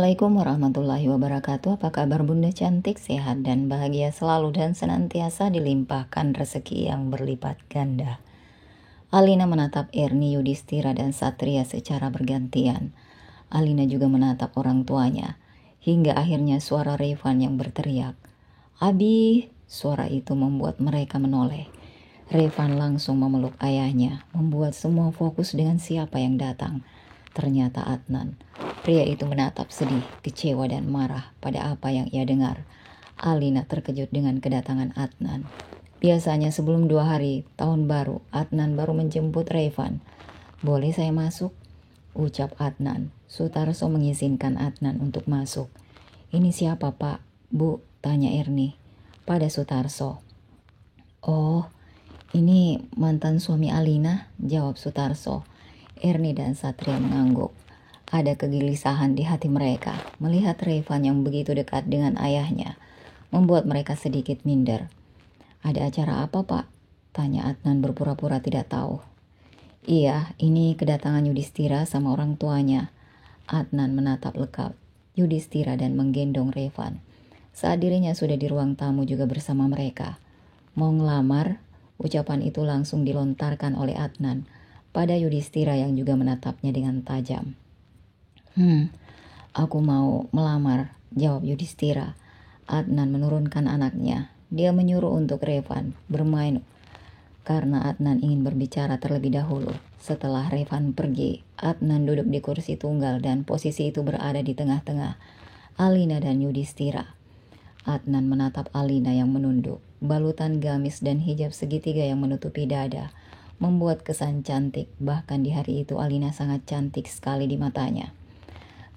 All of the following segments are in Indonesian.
Assalamualaikum warahmatullahi wabarakatuh. Apa kabar Bunda cantik, sehat dan bahagia selalu dan senantiasa dilimpahkan rezeki yang berlipat ganda. Alina menatap Erni, Yudhistira dan Satria secara bergantian. Alina juga menatap orang tuanya, hingga akhirnya suara Revan yang berteriak, "Abi!" Suara itu membuat mereka menoleh. Revan langsung memeluk ayahnya, membuat semua fokus dengan siapa yang datang. Ternyata Adnan. Pria itu menatap sedih, kecewa dan marah pada apa yang ia dengar. Alina terkejut dengan kedatangan Adnan. Biasanya sebelum 2 hari tahun baru, Adnan baru menjemput Revan. "Boleh saya masuk?" ucap Adnan. Sutarso mengizinkan Adnan untuk masuk. "Ini siapa Pak, Bu?" tanya Erni pada Sutarso. "Oh, ini mantan suami Alina," jawab Sutarso. Erni dan Satria mengangguk. Ada kegelisahan di hati mereka melihat Revan yang begitu dekat dengan ayahnya, membuat mereka sedikit minder. "Ada acara apa, Pak?" tanya Adnan berpura-pura tidak tahu. "Iya, ini kedatangan Yudhistira sama orang tuanya." Adnan menatap lekap Yudhistira dan menggendong Revan. Saat dirinya sudah di ruang tamu juga bersama mereka. "Mau ngelamar?" Ucapan itu langsung dilontarkan oleh Adnan pada Yudhistira yang juga menatapnya dengan tajam. Aku mau melamar," jawab Yudhistira. Adnan menurunkan anaknya. Dia menyuruh untuk Revan bermain karena Adnan ingin berbicara terlebih dahulu. Setelah Revan pergi, Adnan duduk di kursi tunggal dan posisi itu berada di tengah-tengah Alina dan Yudhistira. Adnan menatap Alina yang menunduk. Balutan gamis dan hijab segitiga yang menutupi dada membuat kesan cantik. Bahkan di hari itu Alina sangat cantik sekali di matanya.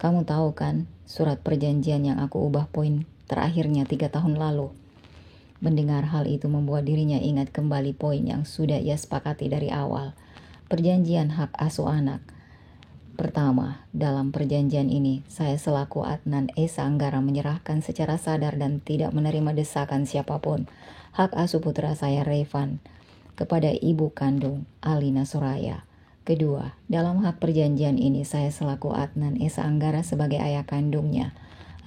"Kamu tahu kan surat perjanjian yang aku ubah poin terakhirnya 3 tahun lalu?" Mendengar hal itu membuat dirinya ingat kembali poin yang sudah ia sepakati dari awal. Perjanjian hak asuh anak. Pertama, dalam perjanjian ini, saya selaku Adnan Esa Anggara menyerahkan secara sadar dan tidak menerima desakan siapapun hak asuh putra saya Revan kepada ibu kandung Alina Soraya. Kedua, dalam hak perjanjian ini saya selaku Adnan Esa Anggara sebagai ayah kandungnya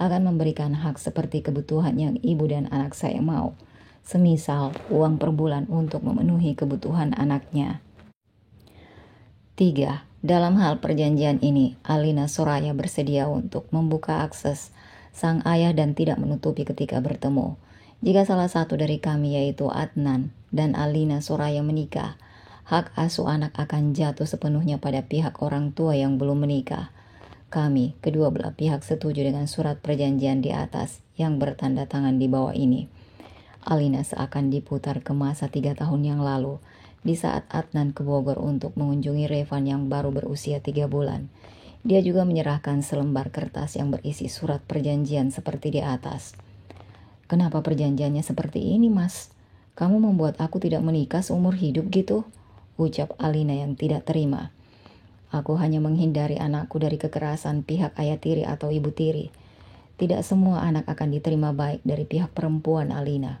akan memberikan hak seperti kebutuhan yang ibu dan anak saya mau, semisal uang per bulan untuk memenuhi kebutuhan anaknya. 3. Dalam hal perjanjian ini, Alina Soraya bersedia untuk membuka akses sang ayah dan tidak menutupi ketika bertemu. Jika salah satu dari kami yaitu Adnan dan Alina Soraya menikah, hak asuh anak akan jatuh sepenuhnya pada pihak orang tua yang belum menikah. Kami, kedua belah pihak setuju dengan surat perjanjian di atas yang bertanda tangan di bawah ini. Alina seakan diputar ke masa 3 tahun yang lalu, di saat Adnan ke Bogor untuk mengunjungi Revan yang baru berusia 3 bulan. Dia juga menyerahkan selembar kertas yang berisi surat perjanjian seperti di atas. "Kenapa perjanjiannya seperti ini, Mas? Kamu membuat aku tidak menikah seumur hidup gitu?" ucap Alina yang tidak terima. "Aku hanya menghindari anakku dari kekerasan pihak ayah tiri atau ibu tiri. Tidak semua anak akan diterima baik dari pihak perempuan, Alina."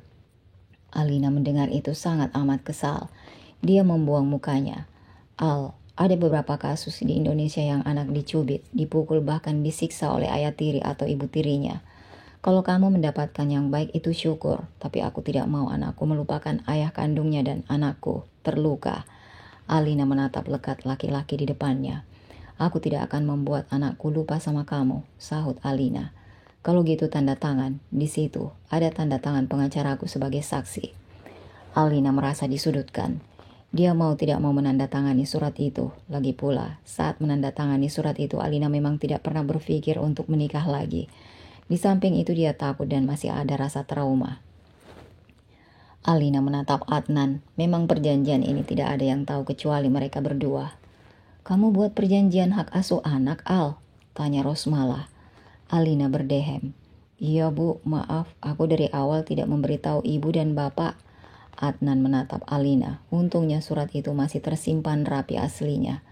Alina mendengar itu sangat amat kesal. Dia membuang mukanya. "Al, ada beberapa kasus di Indonesia yang anak dicubit, dipukul bahkan disiksa oleh ayah tiri atau ibu tirinya. Kalau kamu mendapatkan yang baik itu syukur, tapi aku tidak mau anakku melupakan ayah kandungnya dan anakku terluka." Alina menatap lekat laki-laki di depannya. "Aku tidak akan membuat anakku lupa sama kamu," sahut Alina. "Kalau gitu tanda tangan, di situ ada tanda tangan pengacaraku sebagai saksi." Alina merasa disudutkan. Dia mau tidak mau menandatangani surat itu. Lagi pula, saat menandatangani surat itu Alina memang tidak pernah berpikir untuk menikah lagi. Di samping itu dia takut dan masih ada rasa trauma. Alina menatap Adnan. Memang perjanjian ini tidak ada yang tahu kecuali mereka berdua. "Kamu buat perjanjian hak asuh anak, Al?" tanya Rosmala. Alina berdehem. "Iya Bu, maaf, aku dari awal tidak memberitahu ibu dan bapak." Adnan menatap Alina. Untungnya surat itu masih tersimpan rapi aslinya.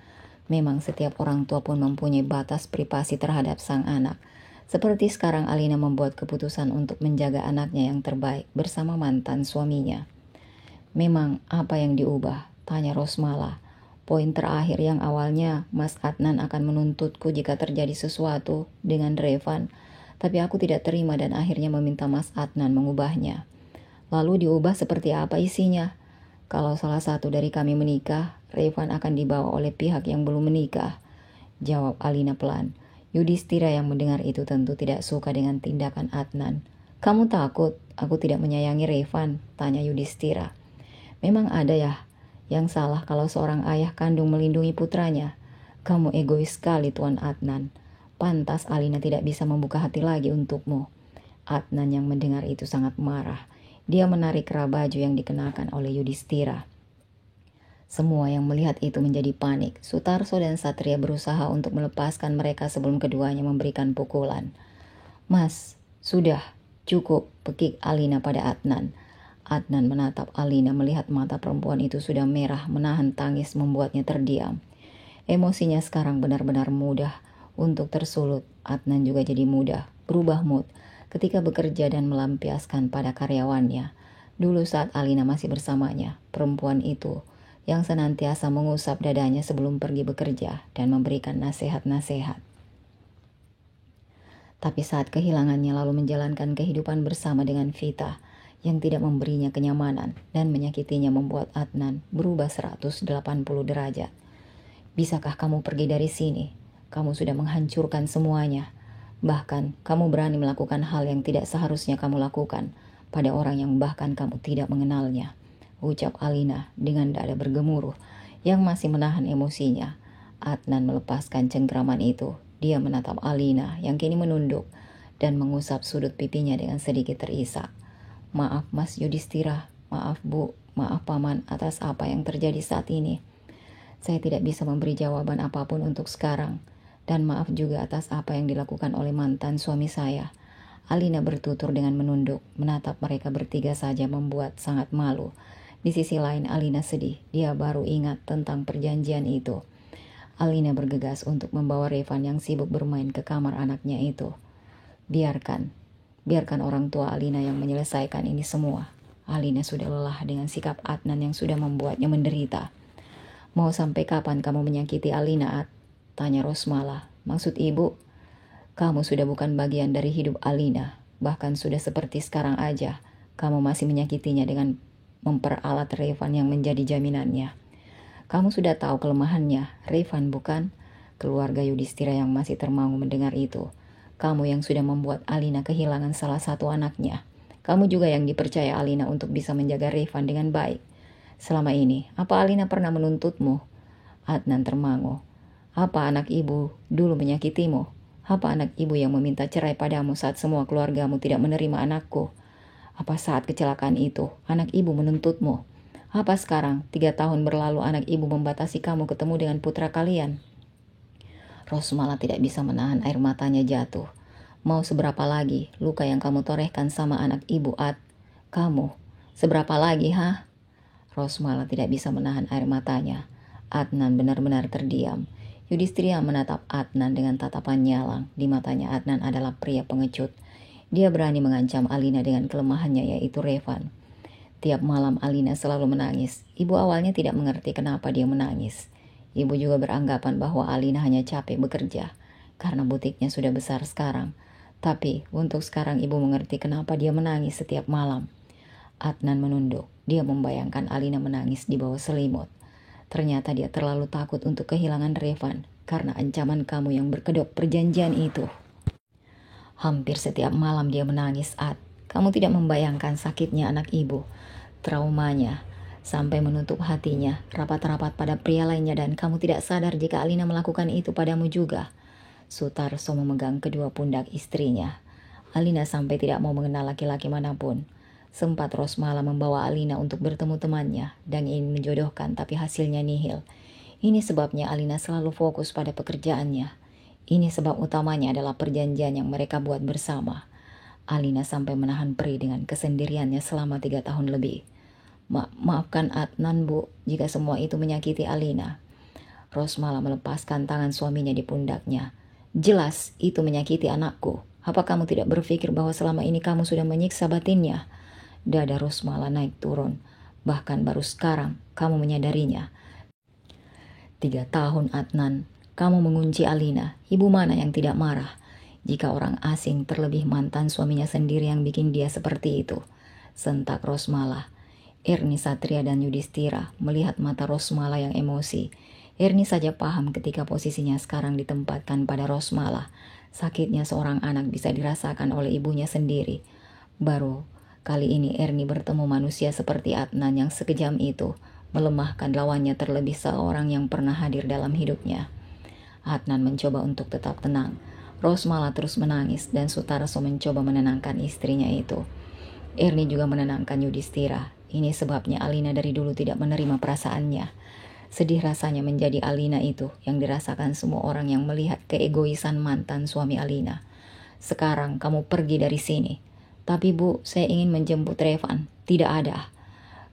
Memang setiap orang tua pun mempunyai batas privasi terhadap sang anak. Seperti sekarang Alina membuat keputusan untuk menjaga anaknya yang terbaik bersama mantan suaminya. "Memang apa yang diubah?" tanya Rosmala. Poin terakhir yang awalnya Mas Adnan akan menuntutku jika terjadi sesuatu dengan Revan, tapi aku tidak terima dan akhirnya meminta Mas Adnan mengubahnya. Lalu diubah seperti apa isinya? Kalau salah satu dari kami menikah, Revan akan dibawa oleh pihak yang belum menikah, jawab Alina pelan. Yudhistira yang mendengar itu tentu tidak suka dengan tindakan Adnan. Kamu takut aku tidak menyayangi Revan? Tanya Yudhistira. Memang ada ya yang salah kalau seorang ayah kandung melindungi putranya. Kamu egois sekali Tuan Adnan. Pantas Alina tidak bisa membuka hati lagi untukmu. Adnan yang mendengar itu sangat marah. Dia menarik kera baju yang dikenakan oleh Yudhistira. Semua yang melihat itu menjadi panik. Sutarso dan Satria berusaha untuk melepaskan mereka sebelum keduanya memberikan pukulan. Mas, sudah, cukup, pekik Alina pada Adnan. Adnan menatap Alina melihat mata perempuan itu sudah merah, menahan tangis membuatnya terdiam. Emosinya sekarang benar-benar mudah untuk tersulut. Adnan juga jadi mudah, berubah mood ketika bekerja dan melampiaskan pada karyawannya. Dulu saat Alina masih bersamanya, perempuan itu yang senantiasa mengusap dadanya sebelum pergi bekerja dan memberikan nasihat-nasihat. Tapi saat kehilangannya lalu menjalankan kehidupan bersama dengan Vita, yang tidak memberinya kenyamanan dan menyakitinya membuat Adnan berubah 180 derajat. Bisakah kamu pergi dari sini? Kamu sudah menghancurkan semuanya. Bahkan kamu berani melakukan hal yang tidak seharusnya kamu lakukan pada orang yang bahkan kamu tidak mengenalnya, ucap Alina dengan dada bergemuruh yang masih menahan emosinya. Adnan melepaskan cengkraman itu. Dia menatap Alina yang kini menunduk dan mengusap sudut pipinya dengan sedikit terisak. Maaf Mas Yudhistira, maaf Bu, maaf Paman atas apa yang terjadi saat ini. Saya tidak bisa memberi jawaban apapun untuk sekarang. Dan maaf juga atas apa yang dilakukan oleh mantan suami saya. Alina bertutur dengan menunduk, menatap mereka bertiga saja membuat sangat malu. Di sisi lain Alina sedih, dia baru ingat tentang perjanjian itu. Alina bergegas untuk membawa Revan yang sibuk bermain ke kamar anaknya itu. Biarkan orang tua Alina yang menyelesaikan ini semua. Alina sudah lelah dengan sikap Adnan yang sudah membuatnya menderita. Mau sampai kapan kamu menyakiti Alina, Ad? Tanya Rosmala. Maksud ibu, kamu sudah bukan bagian dari hidup Alina. Bahkan sudah seperti sekarang aja, kamu masih menyakitinya dengan memperalat Revan yang menjadi jaminannya. Kamu sudah tahu kelemahannya, Revan bukan? Keluarga Yudhistira yang masih termangu mendengar itu. Kamu yang sudah membuat Alina kehilangan salah satu anaknya. Kamu juga yang dipercaya Alina untuk bisa menjaga Revan dengan baik. Selama ini, apa Alina pernah menuntutmu? Adnan termangu. Apa anak ibu dulu menyakitimu? Apa anak ibu yang meminta cerai padamu saat semua keluargamu tidak menerima anakku? Apa saat kecelakaan itu, anak ibu menuntutmu? Apa sekarang, 3 tahun berlalu anak ibu membatasi kamu ketemu dengan putra kalian? Rosmala tidak bisa menahan air matanya jatuh. Mau seberapa lagi luka yang kamu torehkan sama anak ibu, Ad? Kamu, seberapa lagi, ha? Rosmala tidak bisa menahan air matanya. Adnan benar-benar terdiam. Yudhistira menatap Adnan dengan tatapan nyalang. Di matanya Adnan adalah pria pengecut. Dia berani mengancam Alina dengan kelemahannya yaitu Revan. Tiap malam Alina selalu menangis. Ibu awalnya tidak mengerti kenapa dia menangis. Ibu juga beranggapan bahwa Alina hanya capek bekerja karena butiknya sudah besar sekarang. Tapi untuk sekarang ibu mengerti kenapa dia menangis setiap malam. Adnan menunduk. Dia membayangkan Alina menangis di bawah selimut. Ternyata dia terlalu takut untuk kehilangan Revan karena ancaman kamu yang berkedok perjanjian itu. Hampir setiap malam dia menangis, Ad. Kamu tidak membayangkan sakitnya anak ibu, traumanya, sampai menutup hatinya, rapat-rapat pada pria lainnya dan kamu tidak sadar jika Alina melakukan itu padamu juga. Sutarso memegang kedua pundak istrinya. Alina sampai tidak mau mengenal laki-laki manapun. Sempat Rosmala membawa Alina untuk bertemu temannya dan ingin menjodohkan tapi hasilnya nihil. Ini sebabnya Alina selalu fokus pada pekerjaannya. Ini sebab utamanya adalah perjanjian yang mereka buat bersama. Alina sampai menahan perih dengan kesendiriannya selama 3 tahun lebih. Maafkan Adnan, Bu, jika semua itu menyakiti Alina. Rosmala melepaskan tangan suaminya di pundaknya. Jelas itu menyakiti anakku. Apa kamu tidak berpikir bahwa selama ini kamu sudah menyiksa batinnya? Dada Rosmala naik turun. Bahkan baru sekarang kamu menyadarinya. 3 tahun Adnan, kamu mengunci Alina. Ibu mana yang tidak marah? Jika orang asing, terlebih mantan suaminya sendiri yang bikin dia seperti itu. Sentak Rosmala. Erni Satria dan Yudhistira melihat mata Rosmala yang emosi. Erni saja paham ketika posisinya sekarang ditempatkan pada Rosmala. Sakitnya seorang anak bisa dirasakan oleh ibunya sendiri. Baru kali ini Erni bertemu manusia seperti Adnan yang sekejam itu, melemahkan lawannya terlebih seorang yang pernah hadir dalam hidupnya. Adnan mencoba untuk tetap tenang. Rosmala terus menangis dan Sutarso mencoba menenangkan istrinya itu. Erni juga menenangkan Yudhistira. Ini sebabnya Alina dari dulu tidak menerima perasaannya. Sedih rasanya menjadi Alina itu yang dirasakan semua orang yang melihat keegoisan mantan suami Alina. Sekarang kamu pergi dari sini. Tapi Bu, saya ingin menjemput Revan. Tidak ada.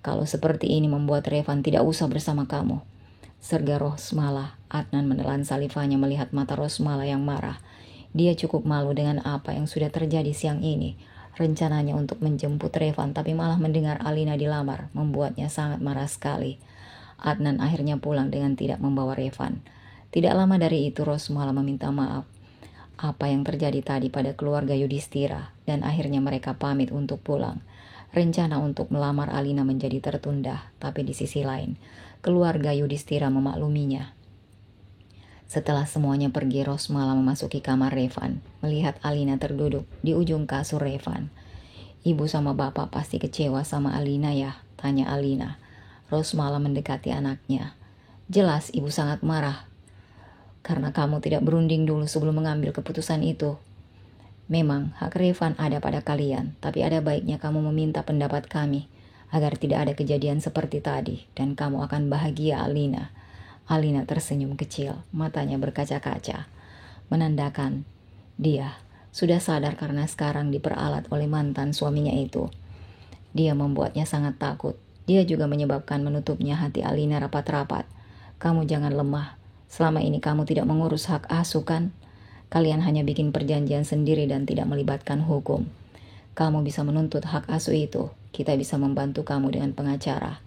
Kalau seperti ini membuat Revan tidak usah bersama kamu. Serga Rosmala. Adnan menelan salivanya melihat mata Rosmala yang marah. Dia cukup malu dengan apa yang sudah terjadi siang ini. Rencananya untuk menjemput Revan tapi malah mendengar Alina dilamar membuatnya sangat marah sekali. Adnan akhirnya pulang dengan tidak membawa Revan. Tidak lama dari itu Rosmala meminta maaf apa yang terjadi tadi pada keluarga Yudhistira dan akhirnya mereka pamit untuk pulang. Rencana untuk melamar Alina menjadi tertunda, tapi di sisi lain, keluarga Yudhistira memakluminya. Setelah semuanya pergi, Rosmala memasuki kamar Revan, melihat Alina terduduk di ujung kasur Revan. Ibu sama bapak pasti kecewa sama Alina ya, tanya Alina. Rosmala mendekati anaknya. Jelas ibu sangat marah karena kamu tidak berunding dulu sebelum mengambil keputusan itu. Memang hak Revan ada pada kalian, tapi ada baiknya kamu meminta pendapat kami agar tidak ada kejadian seperti tadi dan kamu akan bahagia, Alina. Alina tersenyum kecil, matanya berkaca-kaca, menandakan dia sudah sadar karena sekarang diperalat oleh mantan suaminya itu. Dia membuatnya sangat takut. Dia juga menyebabkan menutupnya hati Alina rapat-rapat. Kamu jangan lemah. Selama ini kamu tidak mengurus hak asuh kan? Kalian hanya bikin perjanjian sendiri dan tidak melibatkan hukum. Kamu bisa menuntut hak asuh itu. Kita bisa membantu kamu dengan pengacara.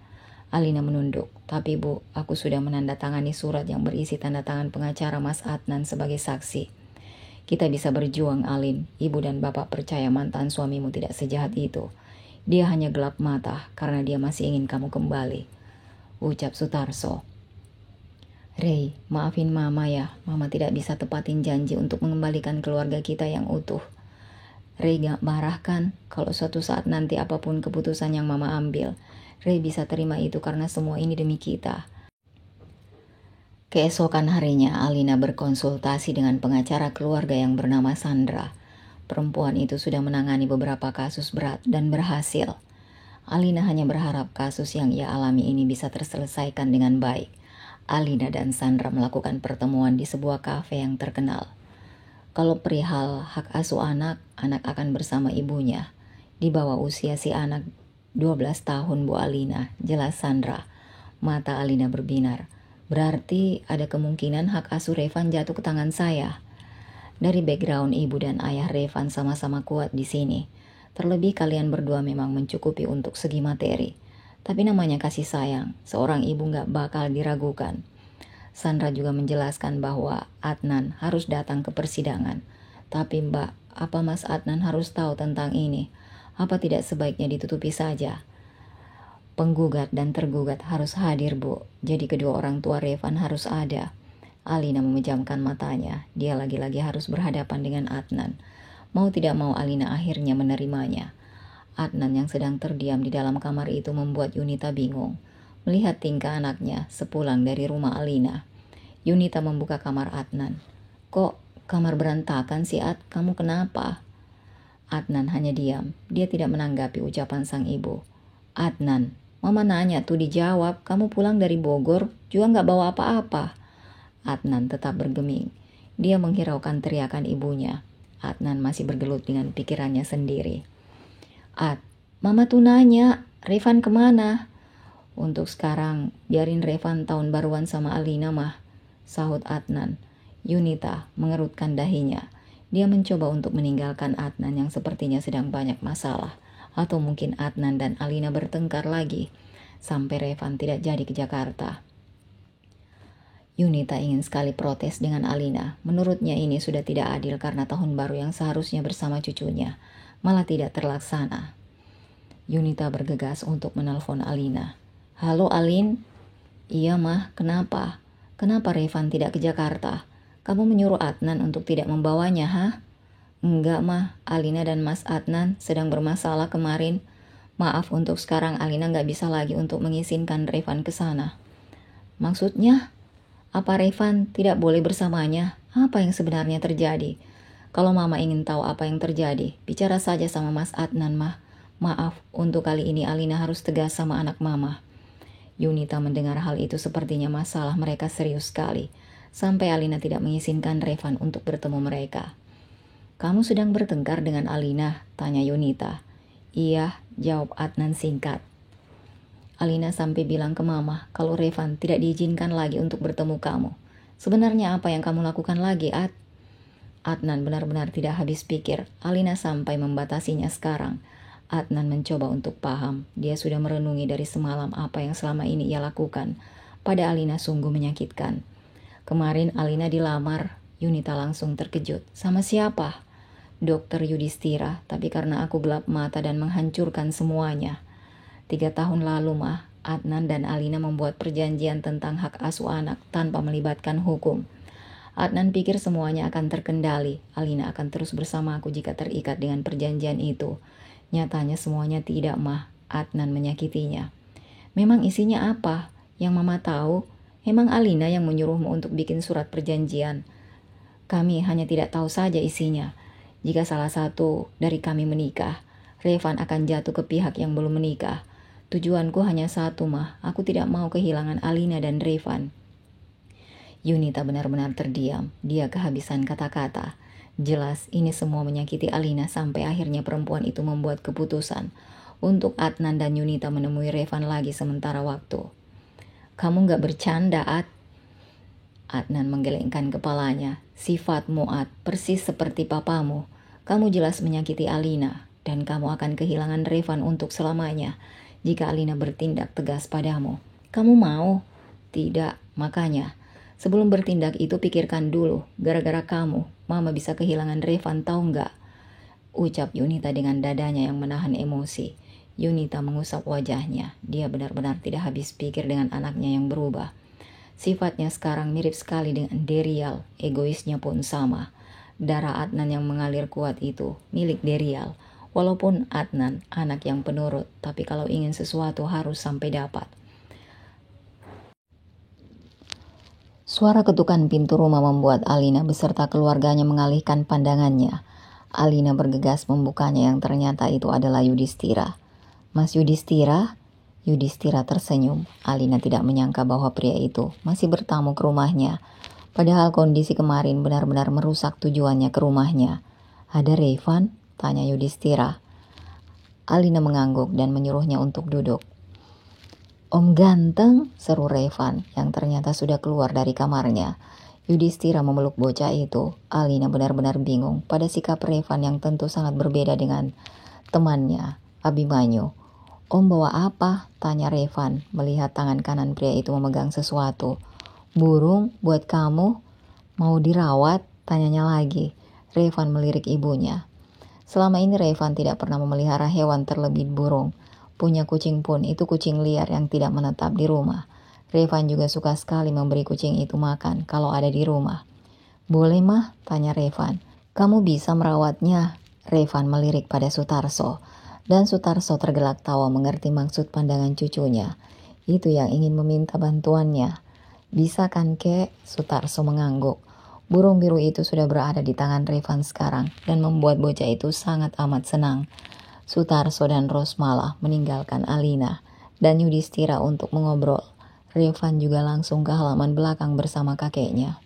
Alina menunduk. Tapi Bu, aku sudah menandatangani surat yang berisi tanda tangan pengacara Mas Adnan sebagai saksi. Kita bisa berjuang, Alin. Ibu dan bapak percaya mantan suamimu tidak sejahat itu. Dia hanya gelap mata karena dia masih ingin kamu kembali. Ucap Sutarso. Rey, maafin Mama ya. Mama tidak bisa tepatin janji untuk mengembalikan keluarga kita yang utuh. Rey gak marah kan? Kalau suatu saat nanti apapun keputusan yang Mama ambil, Rey bisa terima itu karena semua ini demi kita. Keesokan harinya, Alina berkonsultasi dengan pengacara keluarga yang bernama Sandra. Perempuan itu sudah menangani beberapa kasus berat dan berhasil. Alina hanya berharap kasus yang ia alami ini bisa terselesaikan dengan baik. Alina dan Sandra melakukan pertemuan di sebuah kafe yang terkenal. Kalau perihal hak asuh anak akan bersama ibunya. Di bawah usia si anak 12 tahun Bu Alina, jelas Sandra. Mata Alina berbinar. Berarti ada kemungkinan hak asuh Revan jatuh ke tangan saya. Dari background ibu dan ayah Revan sama-sama kuat di sini. Terlebih kalian berdua memang mencukupi untuk segi materi. Tapi namanya kasih sayang, seorang ibu gak bakal diragukan. Sandra juga menjelaskan bahwa Adnan harus datang ke persidangan. Tapi Mbak, apa Mas Adnan harus tahu tentang ini? Apa tidak sebaiknya ditutupi saja? Penggugat dan tergugat harus hadir, Bu. Jadi kedua orang tua Revan harus ada. Alina memejamkan matanya. Dia lagi-lagi harus berhadapan dengan Adnan. Mau tidak mau Alina akhirnya menerimanya. Adnan yang sedang terdiam di dalam kamar itu membuat Yunita bingung. Melihat tingkah anaknya sepulang dari rumah Alina. Yunita membuka kamar Adnan. Kok kamar berantakan sih Ad? Kamu kenapa? Adnan hanya diam. Dia tidak menanggapi ucapan sang ibu. Adnan, Mama nanya tuh dijawab. Kamu pulang dari Bogor juga gak bawa apa-apa. Adnan tetap bergeming. Dia menghiraukan teriakan ibunya. Adnan masih bergelut dengan pikirannya sendiri. Ad, Mama tuh nanya, Revan kemana? Untuk sekarang, biarin Revan tahun baruan sama Alina mah, sahut Adnan. Yunita mengerutkan dahinya. Dia mencoba untuk meninggalkan Adnan yang sepertinya sedang banyak masalah. Atau mungkin Adnan dan Alina bertengkar lagi, sampai Revan tidak jadi ke Jakarta. Yunita ingin sekali protes dengan Alina. Menurutnya ini sudah tidak adil karena tahun baru yang seharusnya bersama cucunya malah tidak terlaksana. Yunita bergegas untuk menelpon Alina. Halo Alin? Iya mah, kenapa? Kenapa Revan tidak ke Jakarta? Kamu menyuruh Adnan untuk tidak membawanya, ha? Enggak mah, Alina dan Mas Adnan sedang bermasalah kemarin. Maaf untuk sekarang Alina nggak bisa lagi untuk mengizinkan Revan ke sana. Maksudnya? Apa Revan tidak boleh bersamanya? Apa yang sebenarnya terjadi? Kalau Mama ingin tahu apa yang terjadi, bicara saja sama Mas Adnan mah. Maaf, untuk kali ini Alina harus tegas sama anak Mama. Yunita mendengar hal itu sepertinya masalah mereka serius sekali. Sampai Alina tidak mengizinkan Revan untuk bertemu mereka. Kamu sedang bertengkar dengan Alina? Tanya Yunita. Iya, jawab Adnan singkat. Alina sampai bilang ke Mama kalau Revan tidak diizinkan lagi untuk bertemu kamu. Sebenarnya apa yang kamu lakukan lagi, Ad? Adnan benar-benar tidak habis pikir. Alina sampai membatasinya sekarang. Adnan mencoba untuk paham. Dia sudah merenungi dari semalam apa yang selama ini ia lakukan. Pada Alina sungguh menyakitkan. Kemarin Alina dilamar. Yunita langsung terkejut. Sama siapa? Dokter Yudhistira. Tapi karena aku gelap mata dan menghancurkan semuanya. 3 tahun lalu mah, Adnan dan Alina membuat perjanjian tentang hak asuh anak tanpa melibatkan hukum. Adnan pikir semuanya akan terkendali. Alina akan terus bersama aku jika terikat dengan perjanjian itu. Nyatanya semuanya tidak mah. Adnan menyakitinya. Memang isinya apa? Yang Mama tahu, memang Alina yang menyuruhmu untuk bikin surat perjanjian. Kami hanya tidak tahu saja isinya. Jika salah satu dari kami menikah, Revan akan jatuh ke pihak yang belum menikah. Tujuanku hanya satu mah, aku tidak mau kehilangan Alina dan Revan. Yunita benar-benar terdiam, dia kehabisan kata-kata. Jelas ini semua menyakiti Alina sampai akhirnya perempuan itu membuat keputusan untuk Adnan dan Yunita menemui Revan lagi sementara waktu. Kamu gak bercanda, Ad? Adnan menggelengkan kepalanya. Sifatmu, Ad, persis seperti papamu. Kamu jelas menyakiti Alina dan kamu akan kehilangan Revan untuk selamanya. Jika Alina bertindak tegas padamu, kamu mau? Tidak, makanya. Sebelum bertindak itu pikirkan dulu, gara-gara kamu, Mama bisa kehilangan Revan, tahu nggak? Ucap Yunita dengan dadanya yang menahan emosi. Yunita mengusap wajahnya, dia benar-benar tidak habis pikir dengan anaknya yang berubah. Sifatnya sekarang mirip sekali dengan Derial, egoisnya pun sama. Darah Adnan yang mengalir kuat itu, milik Derial. Walaupun Adnan anak yang penurut, tapi kalau ingin sesuatu harus sampai dapat. Suara ketukan pintu rumah membuat Alina beserta keluarganya mengalihkan pandangannya. Alina bergegas membukanya yang ternyata itu adalah Yudhistira. Mas Yudhistira? Yudhistira tersenyum. Alina tidak menyangka bahwa pria itu masih bertamu ke rumahnya. Padahal kondisi kemarin benar-benar merusak tujuannya ke rumahnya. Ada Revan? Tanya Yudhistira. Alina mengangguk dan menyuruhnya untuk duduk. Om ganteng, seru Revan yang ternyata sudah keluar dari kamarnya. Yudhistira memeluk bocah itu. Alina benar-benar bingung pada sikap Revan yang tentu sangat berbeda dengan temannya, Abimanyu. Om bawa apa? Tanya Revan melihat tangan kanan pria itu memegang sesuatu. Burung buat kamu? Mau dirawat? Tanyanya lagi. Revan melirik ibunya. Selama ini Revan tidak pernah memelihara hewan terlebih burung. Punya kucing pun itu kucing liar yang tidak menetap di rumah. Revan juga suka sekali memberi kucing itu makan kalau ada di rumah. Boleh mah? Tanya Revan. Kamu bisa merawatnya? Revan melirik pada Sutarso. Dan Sutarso tergelak tawa mengerti maksud pandangan cucunya. Itu yang ingin meminta bantuannya. Bisa kan kek? Sutarso mengangguk. Burung biru itu sudah berada di tangan Revan sekarang dan membuat bocah itu sangat amat senang. Sutarso dan Rosmala meninggalkan Alina dan Yudhistira untuk mengobrol. Revan juga langsung ke halaman belakang bersama kakeknya.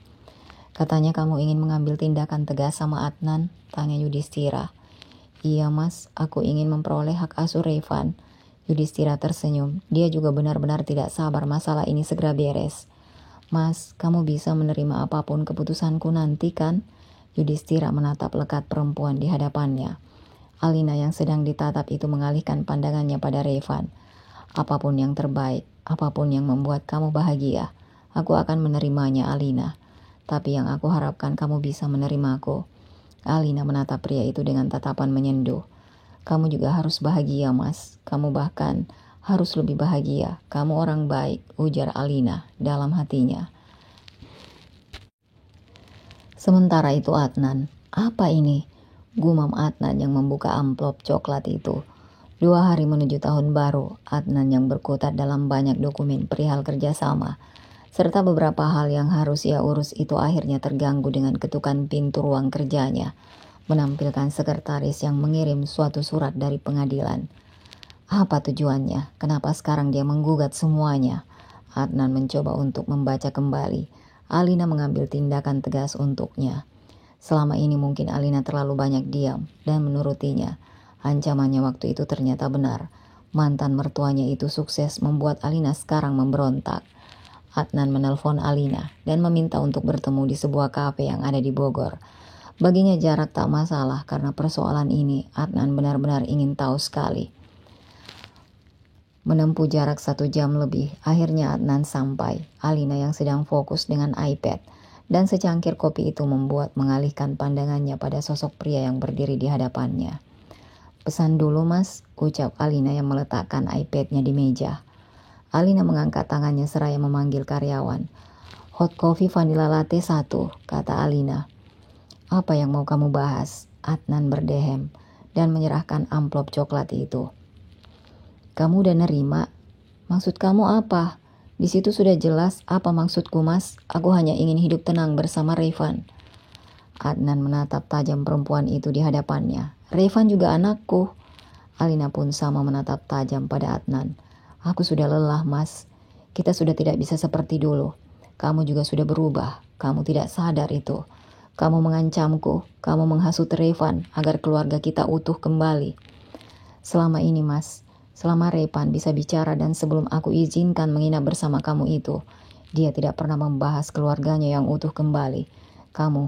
Katanya kamu ingin mengambil tindakan tegas sama Adnan? Tanya Yudhistira. Iya mas, aku ingin memperoleh hak asuh Revan. Yudhistira tersenyum. Dia juga benar-benar tidak sabar masalah ini segera beres. Mas, kamu bisa menerima apapun keputusanku nanti kan? Yudhistira menatap lekat perempuan di hadapannya. Alina yang sedang ditatap itu mengalihkan pandangannya pada Revan. Apapun yang terbaik, apapun yang membuat kamu bahagia. Aku akan menerimanya, Alina. Tapi yang aku harapkan kamu bisa menerimaku. Alina menatap pria itu dengan tatapan menyenduh. Kamu juga harus bahagia, Mas. Kamu bahkan harus lebih bahagia. Kamu orang baik, ujar Alina dalam hatinya. Sementara itu Adnan, apa ini? Gumam Adnan yang membuka amplop coklat itu. 2 hari menuju tahun baru, Adnan yang berkutat dalam banyak dokumen perihal kerjasama, serta beberapa hal yang harus ia urus itu akhirnya terganggu dengan ketukan pintu ruang kerjanya, menampilkan sekretaris yang mengirim suatu surat dari pengadilan. Apa tujuannya? Kenapa sekarang dia menggugat semuanya? Adnan mencoba untuk membaca kembali. Alina mengambil tindakan tegas untuknya. Selama ini mungkin Alina terlalu banyak diam dan menurutinya. Ancamannya waktu itu ternyata benar. Mantan mertuanya itu sukses membuat Alina sekarang memberontak. Adnan menelpon Alina dan meminta untuk bertemu di sebuah kafe yang ada di Bogor. Baginya jarak tak masalah karena persoalan ini Adnan benar-benar ingin tahu sekali. Menempuh jarak 1 jam lebih, akhirnya Adnan sampai. Alina yang sedang fokus dengan iPad dan secangkir kopi itu membuat mengalihkan pandangannya pada sosok pria yang berdiri di hadapannya. Pesan dulu, Mas, ucap Alina yang meletakkan iPad-nya di meja. Alina mengangkat tangannya seraya memanggil karyawan. Hot coffee vanilla latte 1, kata Alina. Apa yang mau kamu bahas? Adnan berdehem dan menyerahkan amplop coklat itu. Kamu udah nerima? Maksud kamu apa? Di situ sudah jelas apa maksudku, Mas. Aku hanya ingin hidup tenang bersama Revan. Adnan menatap tajam perempuan itu di hadapannya. Revan juga anakku. Alina pun sama menatap tajam pada Adnan. Aku sudah lelah, Mas. Kita sudah tidak bisa seperti dulu. Kamu juga sudah berubah. Kamu tidak sadar itu. Kamu mengancamku. Kamu menghasut Revan agar keluarga kita utuh kembali. Selama ini, Mas, selama Revan bisa bicara dan sebelum aku izinkan menginap bersama kamu itu, dia tidak pernah membahas keluarganya yang utuh kembali. Kamu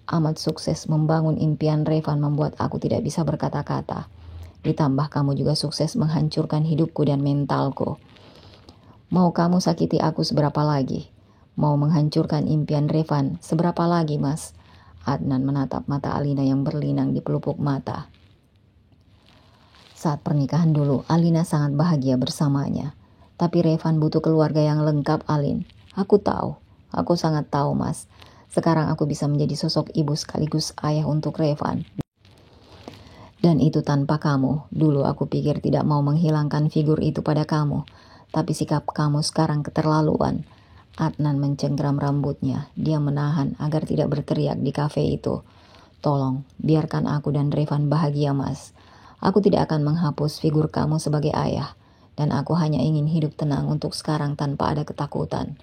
amat sukses membangun impian Revan membuat aku tidak bisa berkata-kata. Ditambah kamu juga sukses menghancurkan hidupku dan mentalku. Mau kamu sakiti aku seberapa lagi? Mau menghancurkan impian Revan seberapa lagi, Mas? Adnan menatap mata Alina yang berlinang di pelupuk mata. Saat pernikahan dulu, Alina sangat bahagia bersamanya. Tapi Revan butuh keluarga yang lengkap, Alin. Aku tahu. Aku sangat tahu, Mas. Sekarang aku bisa menjadi sosok ibu sekaligus ayah untuk Revan. Dan itu tanpa kamu. Dulu aku pikir tidak mau menghilangkan figur itu pada kamu. Tapi sikap kamu sekarang keterlaluan. Adnan mencengkram rambutnya. Dia menahan agar tidak berteriak di kafe itu. Tolong, biarkan aku dan Revan bahagia, Mas. Aku tidak akan menghapus figur kamu sebagai ayah. Dan aku hanya ingin hidup tenang untuk sekarang tanpa ada ketakutan.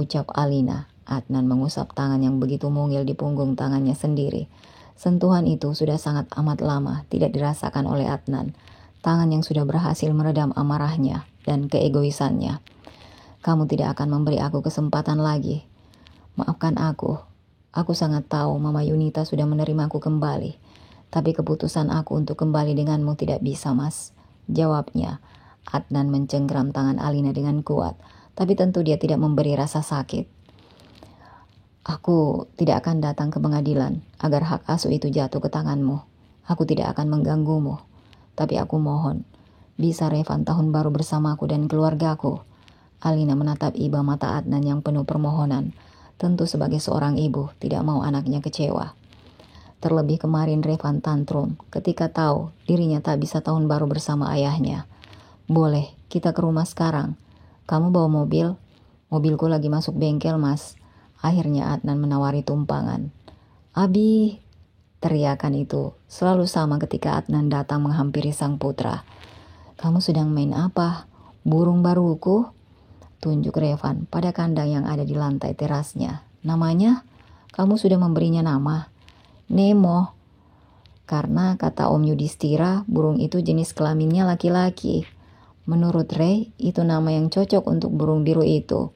Ucap Alina. Adnan mengusap tangan yang begitu mungil di punggung tangannya sendiri. Sentuhan itu sudah sangat amat lama tidak dirasakan oleh Adnan. Tangan yang sudah berhasil meredam amarahnya dan keegoisannya. Kamu tidak akan memberi aku kesempatan lagi. Maafkan aku. Aku sangat tahu Mama Yunita sudah menerimaku kembali. Tapi keputusan aku untuk kembali denganmu tidak bisa, Mas. Jawabnya. Adnan mencengkram tangan Alina dengan kuat. Tapi tentu dia tidak memberi rasa sakit. Aku tidak akan datang ke pengadilan agar hak asuh itu jatuh ke tanganmu. Aku tidak akan mengganggumu. Tapi aku mohon, bisa Revan tahun baru bersamaku dan keluargaku. Alina menatap iba mata Adnan yang penuh permohonan. Tentu sebagai seorang ibu tidak mau anaknya kecewa. Terlebih kemarin Revan tantrum ketika tahu dirinya tak bisa tahun baru bersama ayahnya. Boleh, kita ke rumah sekarang. Kamu bawa mobil? Mobilku lagi masuk bengkel, Mas. Akhirnya Adnan menawari tumpangan. Abi, teriakan itu selalu sama ketika Adnan datang menghampiri sang putra. Kamu sedang main apa? Burung baruku? Tunjuk Revan pada kandang yang ada di lantai terasnya. Namanya? Kamu sudah memberinya nama? Nemo. Karena kata Om Yudhistira, burung itu jenis kelaminnya laki-laki. Menurut Ray, itu nama yang cocok untuk burung biru itu.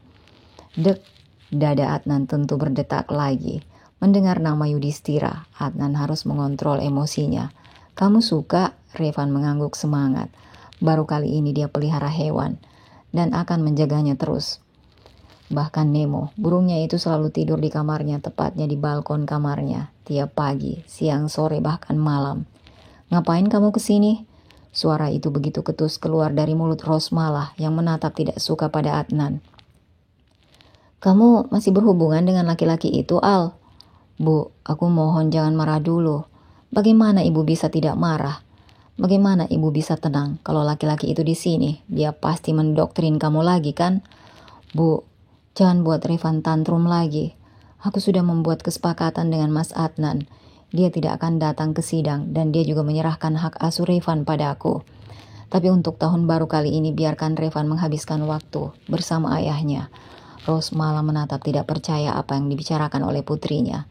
Dek. Dada Adnan tentu berdetak lagi. Mendengar nama Yudhistira, Adnan harus mengontrol emosinya. Kamu suka? Revan mengangguk semangat. Baru kali ini dia pelihara hewan dan akan menjaganya terus. Bahkan Nemo, burungnya itu selalu tidur di kamarnya, tepatnya di balkon kamarnya, tiap pagi, siang, sore, bahkan malam. "Ngapain kamu kesini?" Suara itu begitu ketus keluar dari mulut Rosmala yang menatap tidak suka pada Adnan. "Kamu masih berhubungan dengan laki-laki itu, Al?" "Bu, aku mohon jangan marah dulu. Bagaimana ibu bisa tidak marah? Bagaimana ibu bisa tenang kalau laki-laki itu di sini? Dia pasti mendoktrin kamu lagi kan?" "Bu, jangan buat Revan tantrum lagi. Aku sudah membuat kesepakatan dengan Mas Adnan. Dia tidak akan datang ke sidang dan dia juga menyerahkan hak asuh Revan pada aku. Tapi untuk tahun baru kali ini biarkan Revan menghabiskan waktu bersama ayahnya." Rose malah menatap tidak percaya apa yang dibicarakan oleh putrinya.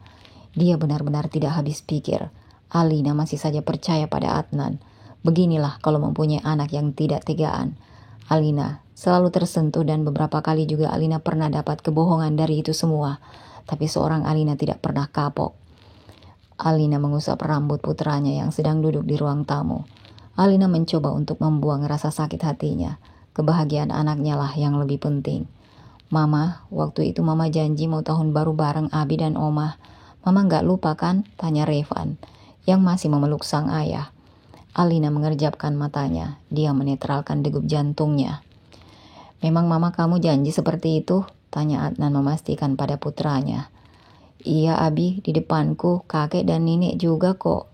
Dia benar-benar tidak habis pikir. Alina masih saja percaya pada Adnan. Beginilah kalau mempunyai anak yang tidak tegaan. Alina selalu tersentuh dan beberapa kali juga Alina pernah dapat kebohongan dari itu semua. Tapi seorang Alina tidak pernah kapok. Alina mengusap rambut putranya yang sedang duduk di ruang tamu. Alina mencoba untuk membuang rasa sakit hatinya. Kebahagiaan anaknya lah yang lebih penting. "Mama, waktu itu Mama janji mau tahun baru bareng Abi dan Oma. Mama gak lupa kan?" tanya Revan, yang masih memeluk sang ayah. Alina mengerjapkan matanya. Dia menetralkan degup jantungnya. "Memang Mama kamu janji seperti itu?" tanya Adnan memastikan pada putranya. "Iya Abi, di depanku, kakek dan nenek juga kok."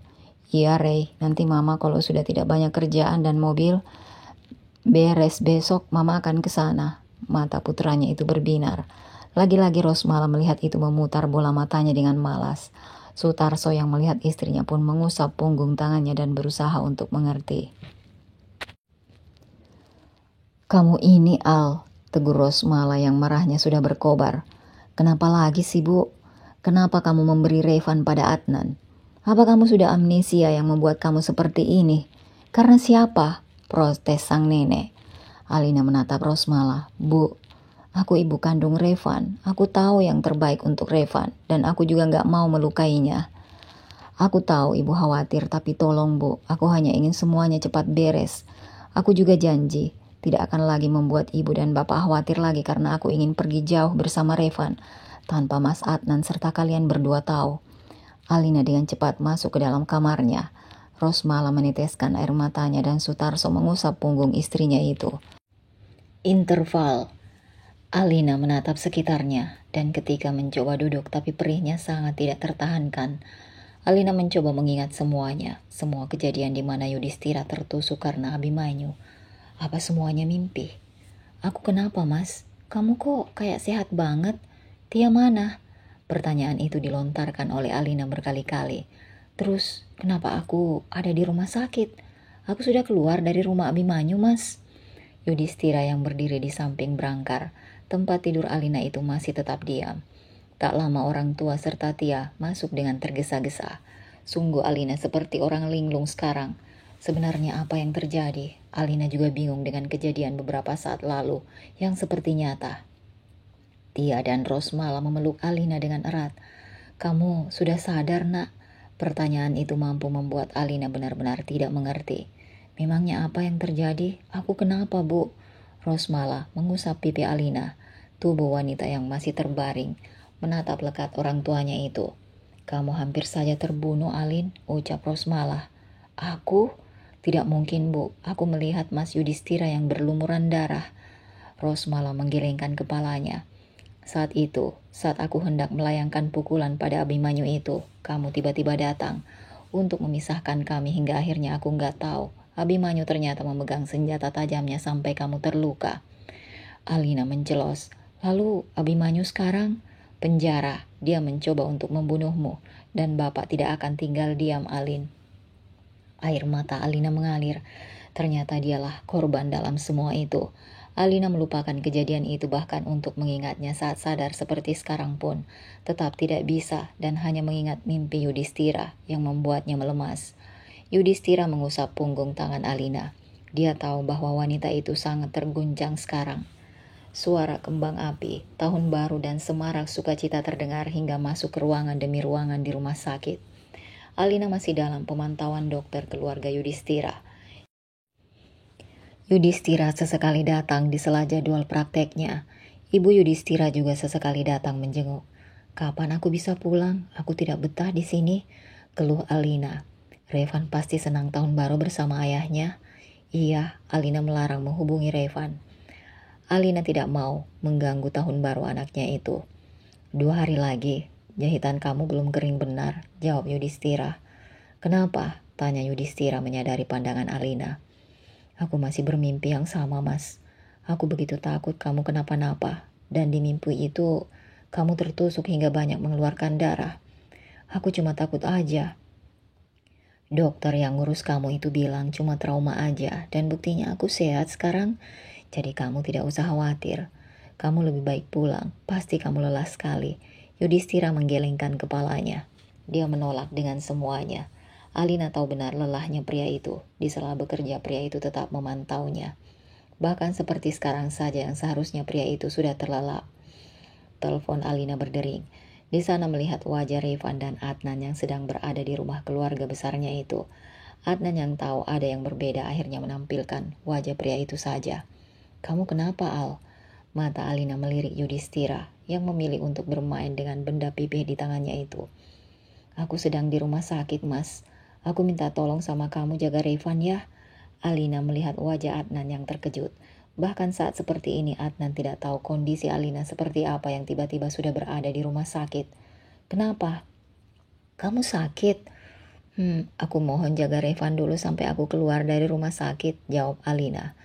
"Iya Rey, nanti Mama kalau sudah tidak banyak kerjaan dan mobil beres besok Mama akan ke sana." Mata putranya itu berbinar. Lagi-lagi Rosmala melihat itu memutar bola matanya dengan malas. Sutarso yang melihat istrinya pun mengusap punggung tangannya dan berusaha untuk mengerti. "Kamu ini Al," tegur Rosmala yang marahnya sudah berkobar. "Kenapa lagi sih Bu? Kenapa kamu memberi Revan pada Adnan? Apa kamu sudah amnesia yang membuat kamu seperti ini? Karena siapa?" protes sang nenek. Alina menatap Rosmala. "Bu, aku ibu kandung Revan. Aku tahu yang terbaik untuk Revan dan aku juga gak mau melukainya. Aku tahu ibu khawatir, tapi tolong Bu, aku hanya ingin semuanya cepat beres. Aku juga janji tidak akan lagi membuat ibu dan bapak khawatir lagi karena aku ingin pergi jauh bersama Revan tanpa Mas Adnan serta kalian berdua tahu." Alina dengan cepat masuk ke dalam kamarnya. Rosmala meneteskan air matanya dan Sutarso mengusap punggung istrinya itu. Interval. Alina menatap sekitarnya dan ketika mencoba duduk tapi perihnya sangat tidak tertahankan. Alina mencoba mengingat semuanya, semua kejadian di mana Yudhistira tertusuk karena Abimanyu. Apa semuanya mimpi? "Aku kenapa Mas? Kamu kok kayak sehat banget? Tia mana?" Pertanyaan itu dilontarkan oleh Alina berkali-kali. "Terus kenapa aku ada di rumah sakit? Aku sudah keluar dari rumah Abimanyu Mas." Yudhistira yang berdiri di samping berangkar tempat tidur Alina itu masih tetap diam. Tak lama orang tua serta Tia masuk dengan tergesa-gesa. Sungguh Alina seperti orang linglung sekarang. Sebenarnya apa yang terjadi? Alina juga bingung dengan kejadian beberapa saat lalu yang seperti nyata. Tia dan Rosmala memeluk Alina dengan erat. "Kamu sudah sadar nak?" Pertanyaan itu mampu membuat Alina benar-benar tidak mengerti. "Memangnya apa yang terjadi? Aku kenapa Bu?" Rosmala mengusap pipi Alina. Tubuh wanita yang masih terbaring menatap lekat orang tuanya itu. "Kamu hampir saja terbunuh Alin," ucap Rosmala. "Aku? Tidak mungkin Bu, aku melihat Mas Yudhistira yang berlumuran darah." Rosmala menggelengkan kepalanya. "Saat itu, saat aku hendak melayangkan pukulan pada Abimanyu itu, kamu tiba-tiba datang untuk memisahkan kami hingga akhirnya aku nggak tahu Abimanyu ternyata memegang senjata tajamnya sampai kamu terluka." Alina mencelos. "Lalu Abimanyu sekarang?" "Penjara. Dia mencoba untuk membunuhmu dan Bapak tidak akan tinggal diam Alin." Air mata Alina mengalir. Ternyata dialah korban dalam semua itu. Alina melupakan kejadian itu bahkan untuk mengingatnya saat sadar seperti sekarang pun. Tetap tidak bisa dan hanya mengingat mimpi Yudhistira yang membuatnya melemas. Yudhistira mengusap punggung tangan Alina. Dia tahu bahwa wanita itu sangat terguncang sekarang. Suara kembang api, tahun baru dan semarak sukacita terdengar hingga masuk ke ruangan demi ruangan di rumah sakit. Alina masih dalam pemantauan dokter keluarga Yudhistira. Yudhistira sesekali datang di sela jadwal prakteknya. Ibu Yudhistira juga sesekali datang menjenguk. "Kapan aku bisa pulang? Aku tidak betah di sini," keluh Alina. "Revan pasti senang tahun baru bersama ayahnya." "Iya," Alina melarang menghubungi Revan. Alina tidak mau mengganggu tahun baru anaknya itu. "2 hari lagi, jahitan kamu belum kering benar," jawab Yudhistira. "Kenapa?" tanya Yudhistira menyadari pandangan Alina. "Aku masih bermimpi yang sama, Mas. Aku begitu takut kamu kenapa-napa. Dan di mimpi itu, kamu tertusuk hingga banyak mengeluarkan darah. Aku cuma takut aja. Dokter yang ngurus kamu itu bilang cuma trauma aja. Dan buktinya aku sehat sekarang. Jadi kamu tidak usah khawatir. Kamu lebih baik pulang. Pasti kamu lelah sekali." Yudhistira menggelengkan kepalanya. Dia menolak dengan semuanya. Alina tahu benar lelahnya pria itu. Di sela bekerja, pria itu tetap memantaunya. Bahkan seperti sekarang saja yang seharusnya pria itu sudah terlelap. Telepon Alina berdering. Di sana melihat wajah Revan dan Adnan yang sedang berada di rumah keluarga besarnya itu. Adnan yang tahu ada yang berbeda akhirnya menampilkan wajah pria itu saja. "Kamu kenapa, Al?" Mata Alina melirik Yudhistira yang memilih untuk bermain dengan benda pipih di tangannya itu. "Aku sedang di rumah sakit, Mas. Aku minta tolong sama kamu jaga Revan ya." Alina melihat wajah Adnan yang terkejut. Bahkan saat seperti ini Adnan tidak tahu kondisi Alina seperti apa yang tiba-tiba sudah berada di rumah sakit. "Kenapa? Kamu sakit?" Aku mohon jaga Revan dulu sampai aku keluar dari rumah sakit," jawab Alina.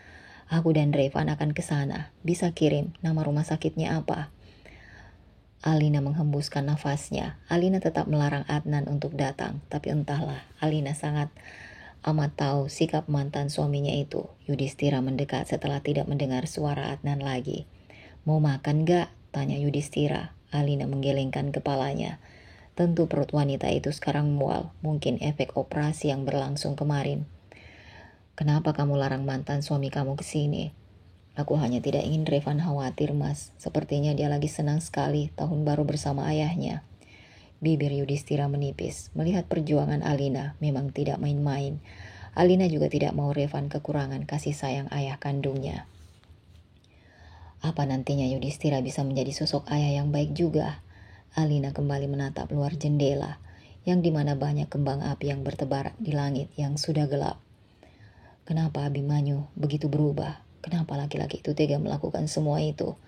"Aku dan Revan akan ke sana. Bisa kirim nama rumah sakitnya apa?" Alina menghembuskan nafasnya. Alina tetap melarang Adnan untuk datang, tapi entahlah, Alina sangat amat tahu sikap mantan suaminya itu. Yudhistira mendekat setelah tidak mendengar suara Adnan lagi. "Mau makan gak?" tanya Yudhistira. Alina menggelengkan kepalanya. Tentu perut wanita itu sekarang mual, mungkin efek operasi yang berlangsung kemarin. "Kenapa kamu larang mantan suami kamu ke sini?" "Aku hanya tidak ingin Revan khawatir, Mas. Sepertinya dia lagi senang sekali tahun baru bersama ayahnya." Bibir Yudhistira menipis. Melihat perjuangan Alina memang tidak main-main. Alina juga tidak mau Revan kekurangan kasih sayang ayah kandungnya. Apa nantinya Yudhistira bisa menjadi sosok ayah yang baik juga? Alina kembali menatap luar jendela, yang dimana banyak kembang api yang bertebar di langit yang sudah gelap. Kenapa Abimanyu begitu berubah? Kenapa laki-laki itu tega melakukan semua itu?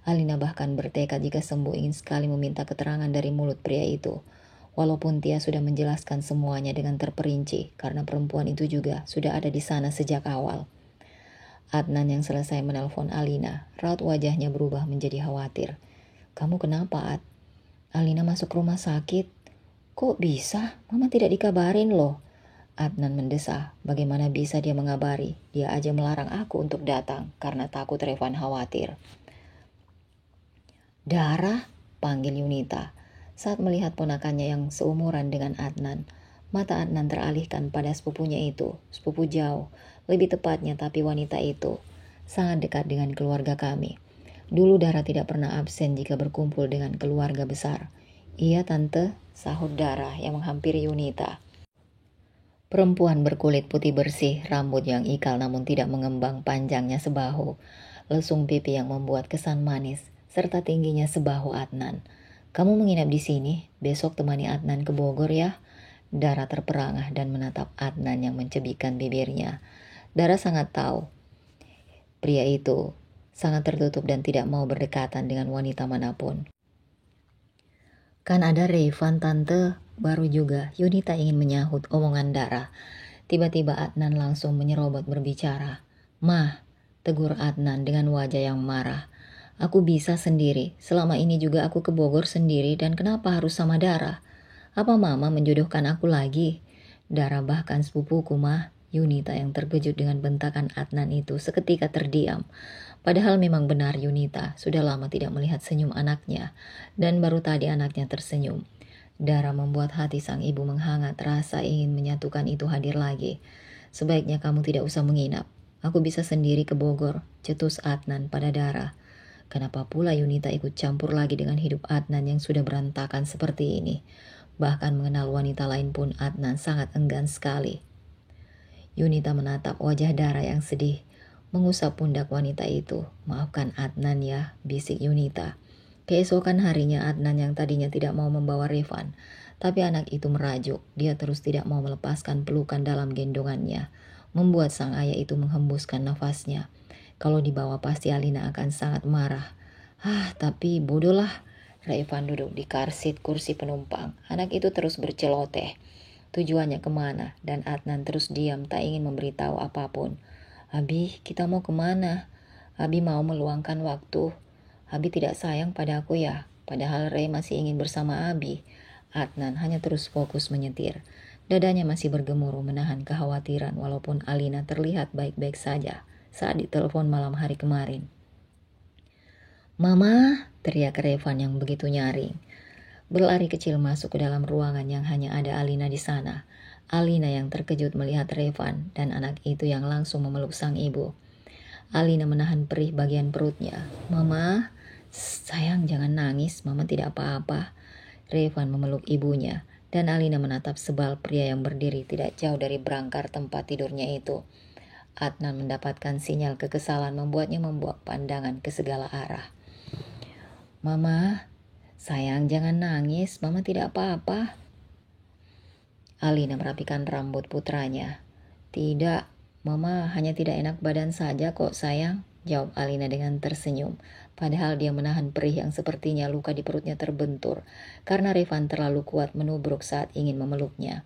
Alina bahkan bertekad jika sembuh ingin sekali meminta keterangan dari mulut pria itu. Walaupun Tia sudah menjelaskan semuanya dengan terperinci, karena perempuan itu juga sudah ada di sana sejak awal. Adnan yang selesai menelpon Alina, raut wajahnya berubah menjadi khawatir. "Kamu kenapa, Ad?" "Alina masuk rumah sakit." "Kok bisa? Mama tidak dikabarin loh." Adnan mendesah. Bagaimana bisa dia mengabari? Dia aja melarang aku untuk datang karena takut Revan khawatir. "Dara?" panggil Yunita. Saat melihat ponakannya yang seumuran dengan Adnan, mata Adnan teralihkan pada sepupunya itu, sepupu jauh, lebih tepatnya tapi wanita itu sangat dekat dengan keluarga kami. Dulu Dara tidak pernah absen jika berkumpul dengan keluarga besar. "Iya tante," sahut Dara yang menghampiri Yunita. Perempuan berkulit putih bersih, rambut yang ikal namun tidak mengembang, panjangnya sebahu, lesung pipi yang membuat kesan manis, serta tingginya sebahu Adnan. "Kamu menginap di sini? Besok temani Adnan ke Bogor ya." Dara terperangah dan menatap Adnan yang mencebikkan bibirnya. Dara sangat tahu pria itu sangat tertutup dan tidak mau berdekatan dengan wanita manapun. "Kan ada Revan tante." Baru juga Yunita ingin menyahut omongan Dara. Tiba-tiba Adnan langsung menyerobot berbicara. "Mah," tegur Adnan dengan wajah yang marah. "Aku bisa sendiri. Selama ini juga aku ke Bogor sendiri dan kenapa harus sama Dara? Apa mama menjodohkan aku lagi?" "Dara bahkan sepupuku, Mah." Yunita yang terkejut dengan bentakan Adnan itu seketika terdiam. Padahal memang benar Yunita sudah lama tidak melihat senyum anaknya, dan baru tadi anaknya tersenyum. Dara membuat hati sang ibu menghangat, rasa ingin menyatukan itu hadir lagi. "Sebaiknya kamu tidak usah menginap. Aku bisa sendiri ke Bogor," cetus Adnan pada Dara. Kenapa pula Yunita ikut campur lagi dengan hidup Adnan yang sudah berantakan seperti ini? Bahkan mengenal wanita lain pun Adnan sangat enggan sekali. Yunita menatap wajah Dara yang sedih. mengusap pundak wanita itu. "Maafkan Adnan ya," bisik Yunita. Keesokan harinya Adnan yang tadinya tidak mau membawa Revan, tapi anak itu merajuk. Dia terus tidak mau melepaskan pelukan dalam gendongannya, membuat sang ayah itu menghembuskan nafasnya. Kalau dibawa pasti Alina akan sangat marah. Tapi bodohlah. Revan duduk di karsit kursi penumpang. Anak itu terus berceloteh. Tujuannya kemana? Dan Adnan terus diam, tak ingin memberitahu apapun. "Abi, kita mau kemana? Abi mau meluangkan waktu. Abi tidak sayang pada aku ya? Padahal Rey masih ingin bersama Abi." Adnan hanya terus fokus menyetir. Dadanya masih bergemuruh menahan kekhawatiran walaupun Alina terlihat baik-baik saja saat ditelepon malam hari kemarin. "Mama!" teriak Revan yang begitu nyaring. Berlari kecil masuk ke dalam ruangan yang hanya ada Alina di sana. Alina yang terkejut melihat Revan dan anak itu yang langsung memeluk sang ibu. Alina menahan perih bagian perutnya. "Mama, sayang jangan nangis, Mama tidak apa-apa." Revan memeluk ibunya dan Alina menatap sebal pria yang berdiri tidak jauh dari berangkar tempat tidurnya itu. Adnan mendapatkan sinyal kekesalan membuatnya membuang pandangan ke segala arah. "Mama, sayang jangan nangis, Mama tidak apa-apa." Alina merapikan rambut putranya. "Tidak, Mama hanya tidak enak badan saja kok sayang," jawab Alina dengan tersenyum. Padahal dia menahan perih yang sepertinya luka di perutnya terbentur karena Revan terlalu kuat menubruk saat ingin memeluknya.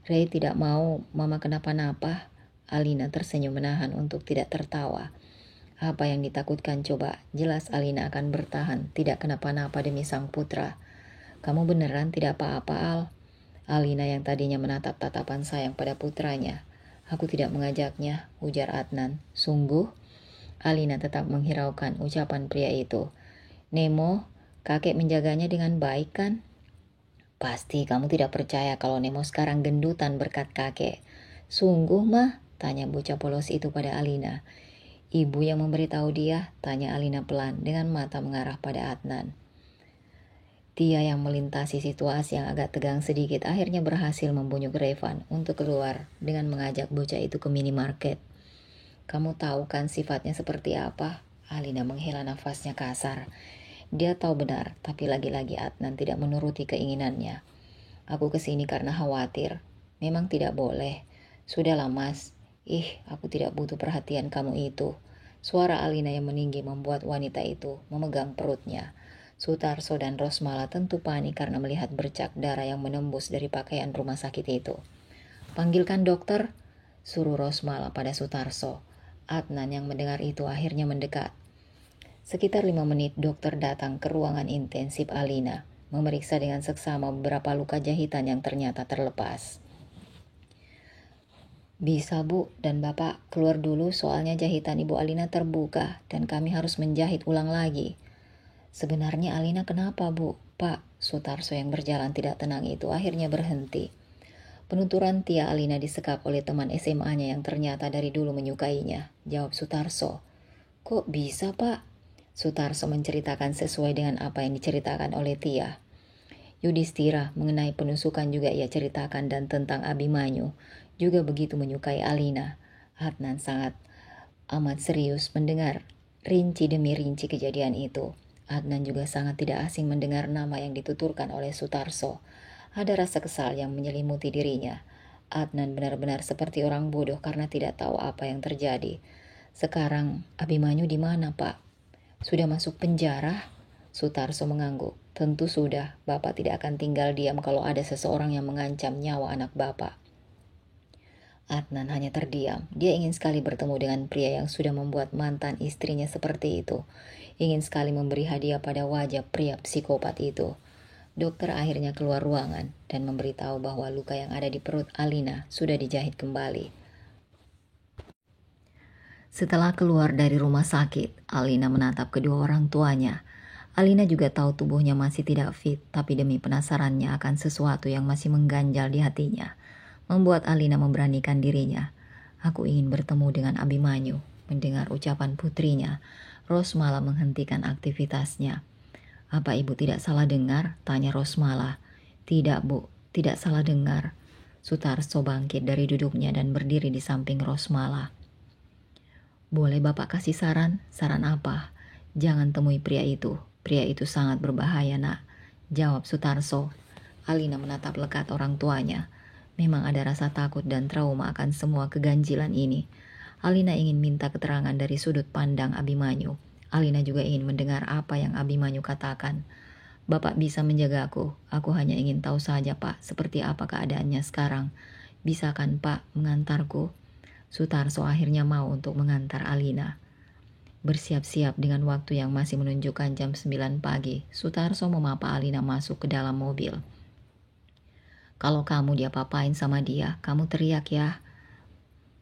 "Rey tidak mau Mama kenapa-napa." Alina tersenyum menahan untuk tidak tertawa. Apa yang ditakutkan coba? Jelas Alina akan bertahan, tidak kenapa-napa demi sang putra. "Kamu beneran tidak apa-apa, Al?" Alina yang tadinya menatap tatapan sayang pada putranya. "Aku tidak mengajaknya," ujar Adnan. "Sungguh?" Alina tetap menghiraukan ucapan pria itu. "Nemo, kakek menjaganya dengan baik kan?" "Pasti kamu tidak percaya kalau Nemo sekarang gendutan berkat kakek." "Sungguh mah?" tanya bocah polos itu pada Alina. "Ibu yang memberitahu dia?" tanya Alina pelan dengan mata mengarah pada Adnan. Tia yang melintasi situasi yang agak tegang sedikit akhirnya berhasil membujuk Revan untuk keluar dengan mengajak bocah itu ke minimarket. "Kamu tahu kan sifatnya seperti apa?" Alina menghela nafasnya kasar. Dia tahu benar, tapi lagi-lagi Adnan tidak menuruti keinginannya. "Aku kesini karena khawatir." "Memang tidak boleh." "Sudahlah mas." Aku tidak butuh perhatian kamu itu." Suara Alina yang meninggi membuat wanita itu memegang perutnya. Sutarso dan Rosmala tentu panik karena melihat bercak darah yang menembus dari pakaian rumah sakit itu. "Panggilkan dokter," suruh Rosmala pada Sutarso. Adnan yang mendengar itu akhirnya mendekat. Sekitar 5 menit dokter datang ke ruangan intensif Alina, memeriksa dengan seksama beberapa luka jahitan yang ternyata terlepas. "Bisa Bu dan Bapak keluar dulu soalnya jahitan Ibu Alina terbuka dan kami harus menjahit ulang lagi." "Sebenarnya Alina kenapa Bu?" "Pak," Sutarso yang berjalan tidak tenang itu akhirnya berhenti. Penuturan Tia Alina disekap oleh teman SMA-nya yang ternyata dari dulu menyukainya. Jawab Sutarso. "Kok bisa Pak?" Sutarso menceritakan sesuai dengan apa yang diceritakan oleh Tia. Yudhistira mengenai penusukan juga ia ceritakan dan tentang Abimanyu juga begitu menyukai Alina. Adnan sangat amat serius mendengar rinci demi rinci kejadian itu. Adnan juga sangat tidak asing mendengar nama yang dituturkan oleh Sutarso. Ada rasa kesal yang menyelimuti dirinya. Adnan benar-benar seperti orang bodoh karena tidak tahu apa yang terjadi. "Sekarang Abimanyu di mana, Pak?" "Sudah masuk penjara?" Sutarso mengangguk. "Tentu sudah. Bapak tidak akan tinggal diam kalau ada seseorang yang mengancam nyawa anak Bapak." Adnan hanya terdiam. Dia ingin sekali bertemu dengan pria yang sudah membuat mantan istrinya seperti itu. Ingin sekali memberi hadiah pada wajah pria psikopat itu. Dokter akhirnya keluar ruangan dan memberitahu bahwa luka yang ada di perut Alina sudah dijahit kembali. Setelah keluar dari rumah sakit, Alina menatap kedua orang tuanya. Alina juga tahu tubuhnya masih tidak fit, tapi demi penasarannya akan sesuatu yang masih mengganjal di hatinya, membuat Alina memberanikan dirinya. "Aku ingin bertemu dengan Abimanyu." Mendengar ucapan putrinya, Rosmala menghentikan aktivitasnya. "Apa ibu tidak salah dengar?" tanya Rosmala. "Tidak Bu, tidak salah dengar." Sutarso bangkit dari duduknya dan berdiri di samping Rosmala. Boleh Bapak kasih saran? Saran apa? Jangan temui pria itu. Pria itu sangat berbahaya, nak. Jawab Sutarso. Alina menatap lekat orang tuanya. Memang ada rasa takut dan trauma akan semua keganjilan ini. Alina ingin minta keterangan dari sudut pandang Abimanyu. Alina juga ingin mendengar apa yang Abimanyu katakan. Bapak bisa menjaga aku. Aku hanya ingin tahu saja, Pak, seperti apa keadaannya sekarang. Bisa kan, Pak, mengantarku? Sutarso akhirnya mau untuk mengantar Alina. Bersiap-siap dengan waktu yang masih menunjukkan jam 9 pagi, Sutarso memapa Alina masuk ke dalam mobil. Kalau kamu diapa-apain sama dia, kamu teriak ya.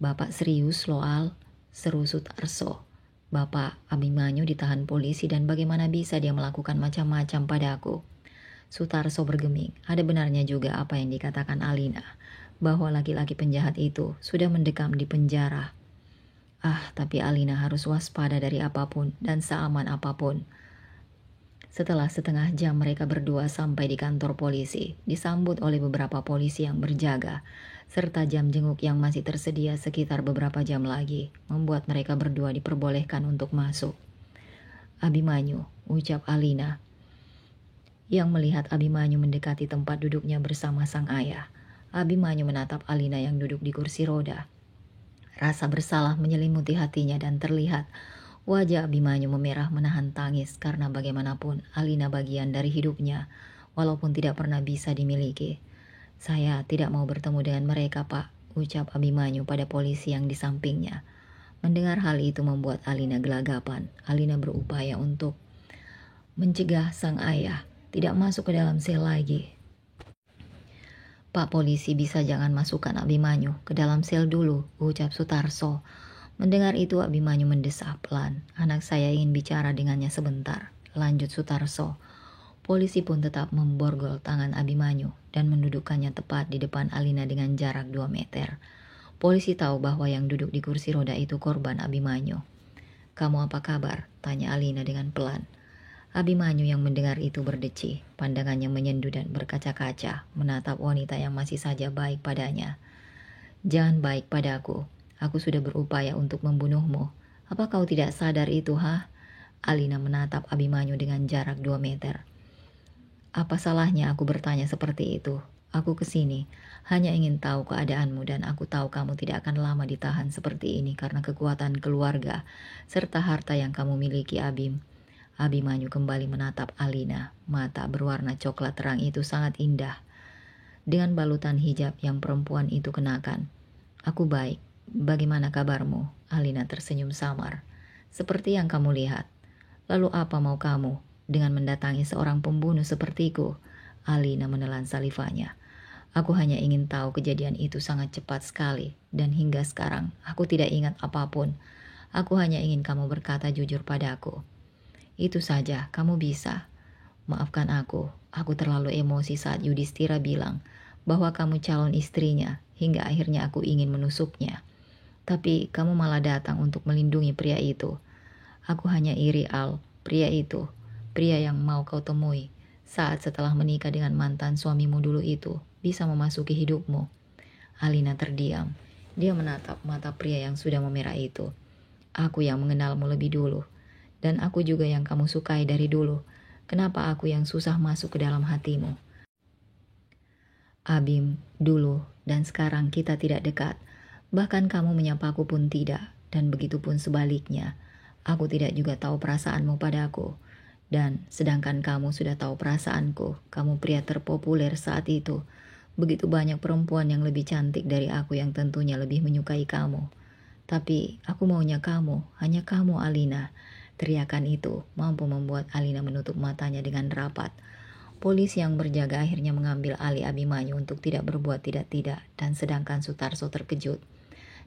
Bapak serius loh, Al, seru Sutarso. Bapak Abimanyu ditahan polisi dan bagaimana bisa dia melakukan macam-macam padaku? Sutarso bergeming. Ada benarnya juga apa yang dikatakan Alina, bahwa laki-laki penjahat itu sudah mendekam di penjara. Tapi Alina harus waspada dari apapun dan seaman apapun. Setelah setengah jam mereka berdua sampai di kantor polisi, disambut oleh beberapa polisi yang berjaga, serta jam jenguk yang masih tersedia sekitar beberapa jam lagi, membuat mereka berdua diperbolehkan untuk masuk. Abimanyu, ucap Alina, yang melihat Abimanyu mendekati tempat duduknya bersama sang ayah. Abimanyu menatap Alina yang duduk di kursi roda. Rasa bersalah menyelimuti hatinya dan terlihat wajah Abimanyu memerah menahan tangis karena bagaimanapun Alina bagian dari hidupnya, walaupun tidak pernah bisa dimiliki. Saya tidak mau bertemu dengan mereka, Pak, ucap Abimanyu pada polisi yang di sampingnya. Mendengar hal itu membuat Alina gelagapan. Alina berupaya untuk mencegah sang ayah tidak masuk ke dalam sel lagi. Pak polisi, bisa jangan masukkan Abimanyu ke dalam sel dulu, ucap Sutarso. Mendengar itu Abimanyu mendesah pelan. Anak saya ingin bicara dengannya sebentar, lanjut Sutarso. Polisi pun tetap memborgol tangan Abimanyu dan mendudukkannya tepat di depan Alina dengan jarak 2 meter. Polisi tahu bahwa yang duduk di kursi roda itu korban Abimanyu. Kamu apa kabar? Tanya Alina dengan pelan. Abimanyu yang mendengar itu berdecih, pandangannya menyendu dan berkaca-kaca, menatap wanita yang masih saja baik padanya. Jangan baik padaku, aku sudah berupaya untuk membunuhmu. Apa kau tidak sadar itu, ha? Alina menatap Abimanyu dengan jarak 2 meter. Apa salahnya aku bertanya seperti itu? Aku kesini hanya ingin tahu keadaanmu dan aku tahu kamu tidak akan lama ditahan seperti ini karena kekuatan keluarga serta harta yang kamu miliki, Abim. Abimanyu kembali menatap Alina. Mata berwarna coklat terang itu sangat indah, dengan balutan hijab yang perempuan itu kenakan. Aku baik. Bagaimana kabarmu? Alina tersenyum samar. Seperti yang kamu lihat. Lalu apa mau kamu dengan mendatangi seorang pembunuh sepertiku? Alina menelan salivanya. Aku hanya ingin tahu kejadian itu sangat cepat sekali dan hingga sekarang aku tidak ingat apapun. Aku hanya ingin kamu berkata jujur padaku. Itu saja, kamu bisa. Maafkan aku terlalu emosi saat Yudhistira bilang bahwa kamu calon istrinya, hingga akhirnya aku ingin menusuknya. Tapi kamu malah datang untuk melindungi pria itu. Aku hanya iri, Al, pria itu, pria yang mau kau temui saat setelah menikah dengan mantan suamimu dulu itu, bisa memasuki hidupmu. Alina terdiam. Dia menatap mata pria yang sudah memerah itu. Aku yang mengenalmu lebih dulu. Dan aku juga yang kamu sukai dari dulu. Kenapa aku yang susah masuk ke dalam hatimu? Abim, dulu dan sekarang kita tidak dekat. Bahkan kamu menyapaku pun tidak. Dan begitu pun sebaliknya. Aku tidak juga tahu perasaanmu padaku. Dan sedangkan kamu sudah tahu perasaanku. Kamu pria terpopuler saat itu. Begitu banyak perempuan yang lebih cantik dari aku yang tentunya lebih menyukai kamu. Tapi aku maunya kamu, hanya kamu, Alina. Teriakan itu mampu membuat Alina menutup matanya dengan rapat. Polisi yang berjaga akhirnya mengambil alih Abimanyu untuk tidak berbuat tidak-tidak, dan sedangkan Sutarso terkejut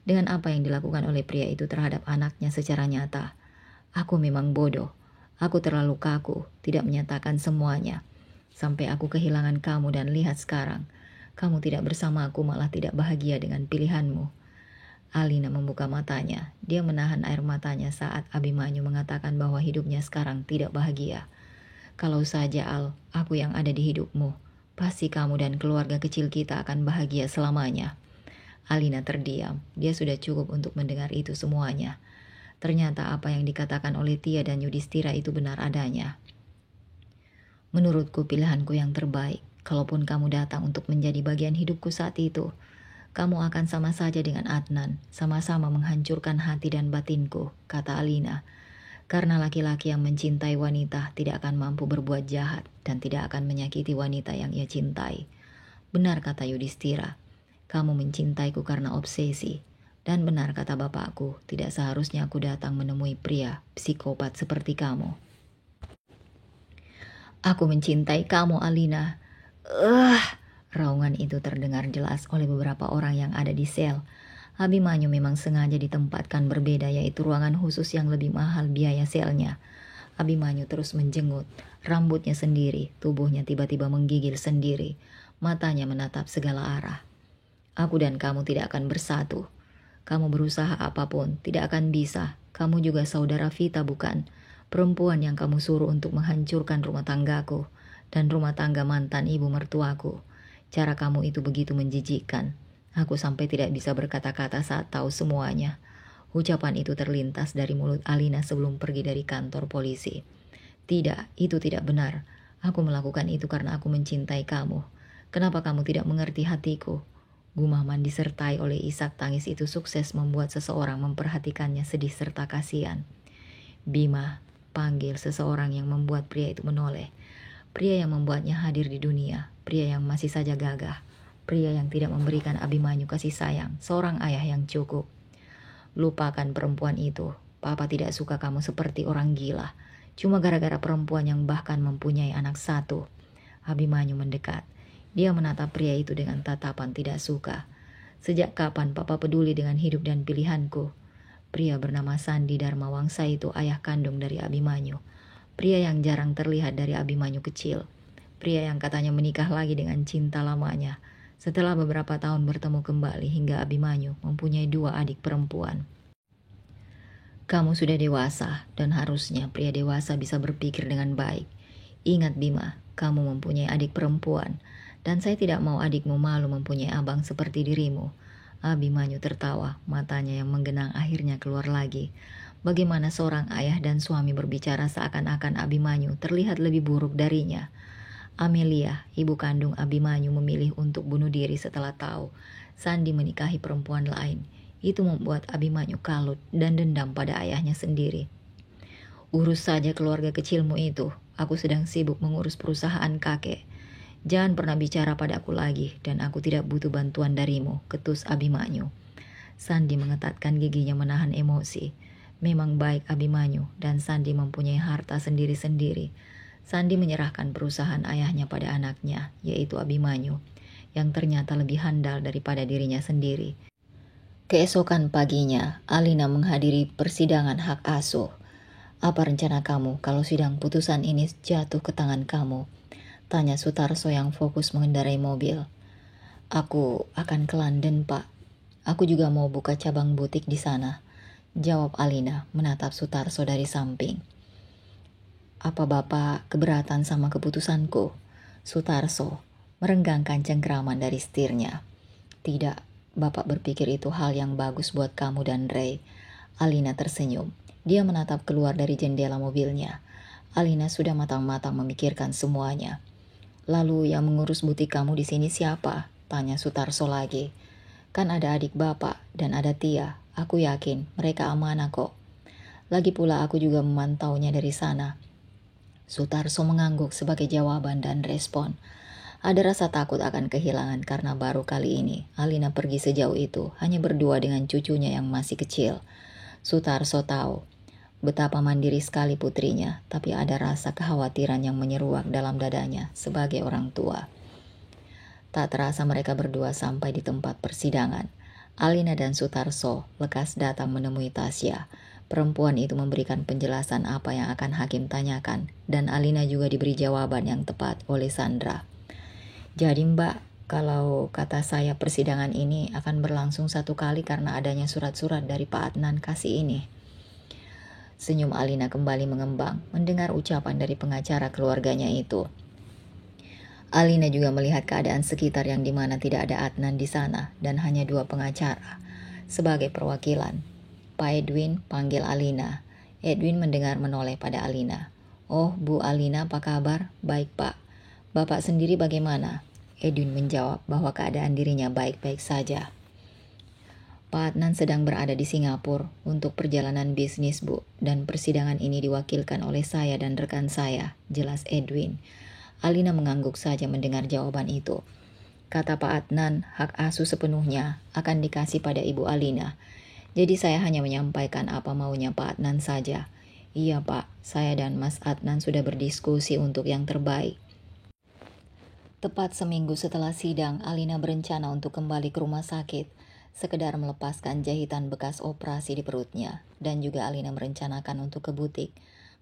dengan apa yang dilakukan oleh pria itu terhadap anaknya secara nyata. Aku memang bodoh. Aku terlalu kaku, tidak menyatakan semuanya. Sampai aku kehilangan kamu dan lihat sekarang. Kamu tidak bersama aku, malah tidak bahagia dengan pilihanmu. Alina membuka matanya. Dia menahan air matanya saat Abimanyu mengatakan bahwa hidupnya sekarang tidak bahagia. Kalau saja, Al, aku yang ada di hidupmu, pasti kamu dan keluarga kecil kita akan bahagia selamanya. Alina terdiam. Dia sudah cukup untuk mendengar itu semuanya. Ternyata apa yang dikatakan oleh Tia dan Yudhistira itu benar adanya. Menurutku pilihanku yang terbaik. Kalaupun kamu datang untuk menjadi bagian hidupku saat itu, kamu akan sama saja dengan Adnan, sama-sama menghancurkan hati dan batinku, kata Alina. Karena laki-laki yang mencintai wanita tidak akan mampu berbuat jahat dan tidak akan menyakiti wanita yang ia cintai. Benar kata Yudhistira, kamu mencintaiku karena obsesi. Dan benar kata bapakku, tidak seharusnya aku datang menemui pria psikopat seperti kamu. Aku mencintai kamu, Alina. Raungan itu terdengar jelas oleh beberapa orang yang ada di sel. Abimanyu memang sengaja ditempatkan berbeda, yaitu ruangan khusus yang lebih mahal biaya selnya. Abimanyu terus menjenggut, rambutnya sendiri, tubuhnya tiba-tiba menggigil sendiri, matanya menatap segala arah. Aku dan kamu tidak akan bersatu. Kamu berusaha apapun, tidak akan bisa. Kamu juga saudara Vita bukan? Perempuan yang kamu suruh untuk menghancurkan rumah tanggaku dan rumah tangga mantan ibu mertuaku. Cara kamu itu begitu menjijikkan. Aku sampai tidak bisa berkata-kata saat tahu semuanya. Ucapan itu terlintas dari mulut Alina sebelum pergi dari kantor polisi. Tidak, itu tidak benar. Aku melakukan itu karena aku mencintai kamu. Kenapa kamu tidak mengerti hatiku? Gumaman disertai oleh isak tangis itu sukses membuat seseorang memperhatikannya sedih serta kasihan. Bima, panggil seseorang yang membuat pria itu menoleh. Pria yang membuatnya hadir di dunia, pria yang masih saja gagah, pria yang tidak memberikan Abimanyu kasih sayang, seorang ayah yang cukup. Lupakan perempuan itu, Papa tidak suka kamu seperti orang gila, cuma gara-gara perempuan yang bahkan mempunyai anak satu. Abimanyu mendekat, dia menatap pria itu dengan tatapan tidak suka. Sejak kapan Papa peduli dengan hidup dan pilihanku? Pria bernama Sandi Dharma Wangsa itu ayah kandung dari Abimanyu. Pria yang jarang terlihat dari Abimanyu kecil. Pria yang katanya menikah lagi dengan cinta lamanya. Setelah beberapa tahun bertemu kembali hingga Abimanyu mempunyai 2 adik perempuan. Kamu sudah dewasa dan harusnya pria dewasa bisa berpikir dengan baik. Ingat Bima, kamu mempunyai adik perempuan dan saya tidak mau adikmu malu mempunyai abang seperti dirimu. Abimanyu tertawa, matanya yang menggenang akhirnya keluar lagi. Bagaimana seorang ayah dan suami berbicara seakan-akan Abimanyu terlihat lebih buruk darinya. Amelia, ibu kandung Abimanyu, memilih untuk bunuh diri setelah tahu Sandi menikahi perempuan lain. Itu membuat Abimanyu kalut dan dendam pada ayahnya sendiri. Urus saja keluarga kecilmu itu. Aku sedang sibuk mengurus perusahaan kakek. Jangan pernah bicara padaku lagi dan aku tidak butuh bantuan darimu, ketus Abimanyu. Sandi mengetatkan giginya menahan emosi. Memang baik Abimanyu dan Sandi mempunyai harta sendiri-sendiri. Sandi menyerahkan perusahaan ayahnya pada anaknya, yaitu Abimanyu, yang ternyata lebih handal daripada dirinya sendiri. Keesokan paginya, Alina menghadiri persidangan hak asuh. Apa rencana kamu kalau sidang putusan ini jatuh ke tangan kamu? Tanya Sutarso yang fokus mengendarai mobil. Aku akan ke London, Pak. Aku juga mau buka cabang butik di sana, jawab Alina menatap Sutarso dari samping. Apa Bapak keberatan sama keputusanku? Sutarso merenggangkan cengkraman dari setirnya. Tidak, Bapak berpikir itu hal yang bagus buat kamu dan Ray. Alina tersenyum. Dia menatap keluar dari jendela mobilnya. Alina sudah matang-matang memikirkan semuanya. Lalu yang mengurus butik kamu di sini siapa? Tanya Sutarso lagi. Kan ada adik Bapak dan ada Tia. Aku yakin mereka amanah kok. Lagi pula aku juga memantaunya dari sana. Sutarso mengangguk sebagai jawaban dan respon. Ada rasa takut akan kehilangan karena baru kali ini Alina pergi sejauh itu hanya berdua dengan cucunya yang masih kecil. Sutarso tahu betapa mandiri sekali putrinya, tapi ada rasa kekhawatiran yang menyeruak dalam dadanya sebagai orang tua. Tak terasa mereka berdua sampai di tempat persidangan. Alina dan Sutarso lekas datang menemui Tasya. Perempuan itu memberikan penjelasan apa yang akan hakim tanyakan, dan Alina juga diberi jawaban yang tepat oleh Sandra. Jadi Mbak, kalau kata saya persidangan ini akan berlangsung 1 kali karena adanya surat-surat dari Pak Adnan Kasih ini. Senyum Alina kembali mengembang mendengar ucapan dari pengacara keluarganya itu. Alina juga melihat keadaan sekitar yang dimana tidak ada Adnan di sana dan hanya 2 pengacara sebagai perwakilan. Pak Edwin, panggil Alina. Edwin mendengar menoleh pada Alina. Oh, Bu Alina, apa kabar? Baik, Pak. Bapak sendiri bagaimana? Edwin menjawab bahwa keadaan dirinya baik-baik saja. Pak Adnan sedang berada di Singapura untuk perjalanan bisnis, Bu, dan persidangan ini diwakilkan oleh saya dan rekan saya, jelas Edwin. Alina mengangguk saja mendengar jawaban itu. Kata Pak Adnan, hak asuh sepenuhnya akan dikasih pada Ibu Alina. Jadi saya hanya menyampaikan apa maunya Pak Adnan saja. Iya, Pak, saya dan Mas Adnan sudah berdiskusi untuk yang terbaik. Tepat seminggu setelah sidang, Alina berencana untuk kembali ke rumah sakit, sekedar melepaskan jahitan bekas operasi di perutnya, dan juga Alina merencanakan untuk ke butik,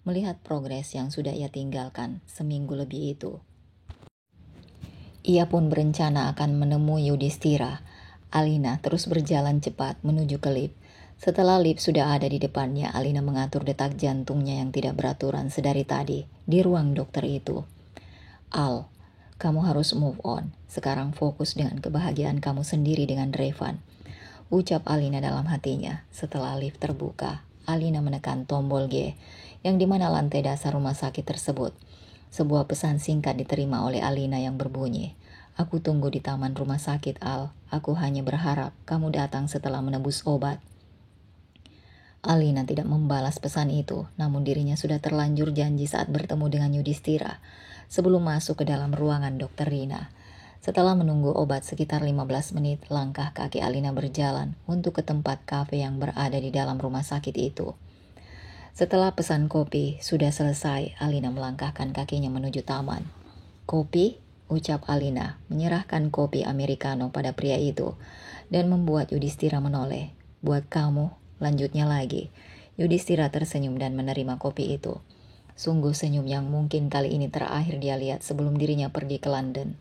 melihat progres yang sudah ia tinggalkan seminggu lebih itu. Ia pun berencana akan menemui Yudhistira. Alina terus berjalan cepat menuju ke lift. Setelah lift sudah ada di depannya, Alina mengatur detak jantungnya yang tidak beraturan sedari tadi di ruang dokter itu. Al, kamu harus move on. Sekarang fokus dengan kebahagiaan kamu sendiri dengan Revan, ucap Alina dalam hatinya. Setelah lift terbuka, Alina menekan tombol G, yang dimana lantai dasar rumah sakit tersebut. Sebuah pesan singkat diterima oleh Alina yang berbunyi, aku tunggu di taman rumah sakit, Al. Aku hanya berharap kamu datang setelah menebus obat. Alina tidak membalas pesan itu, namun dirinya sudah terlanjur janji saat bertemu dengan Yudhistira sebelum masuk ke dalam ruangan Dr. Rina. Setelah menunggu obat sekitar 15 menit, langkah kaki Alina berjalan untuk ke tempat kafe yang berada di dalam rumah sakit itu. Setelah pesan kopi sudah selesai, Alina melangkahkan kakinya menuju taman. Kopi? Ucap Alina, menyerahkan kopi americano pada pria itu, dan membuat Yudhistira menoleh. Buat kamu, lanjutnya lagi. Yudhistira tersenyum dan menerima kopi itu. Sungguh senyum yang mungkin kali ini terakhir dia lihat sebelum dirinya pergi ke London.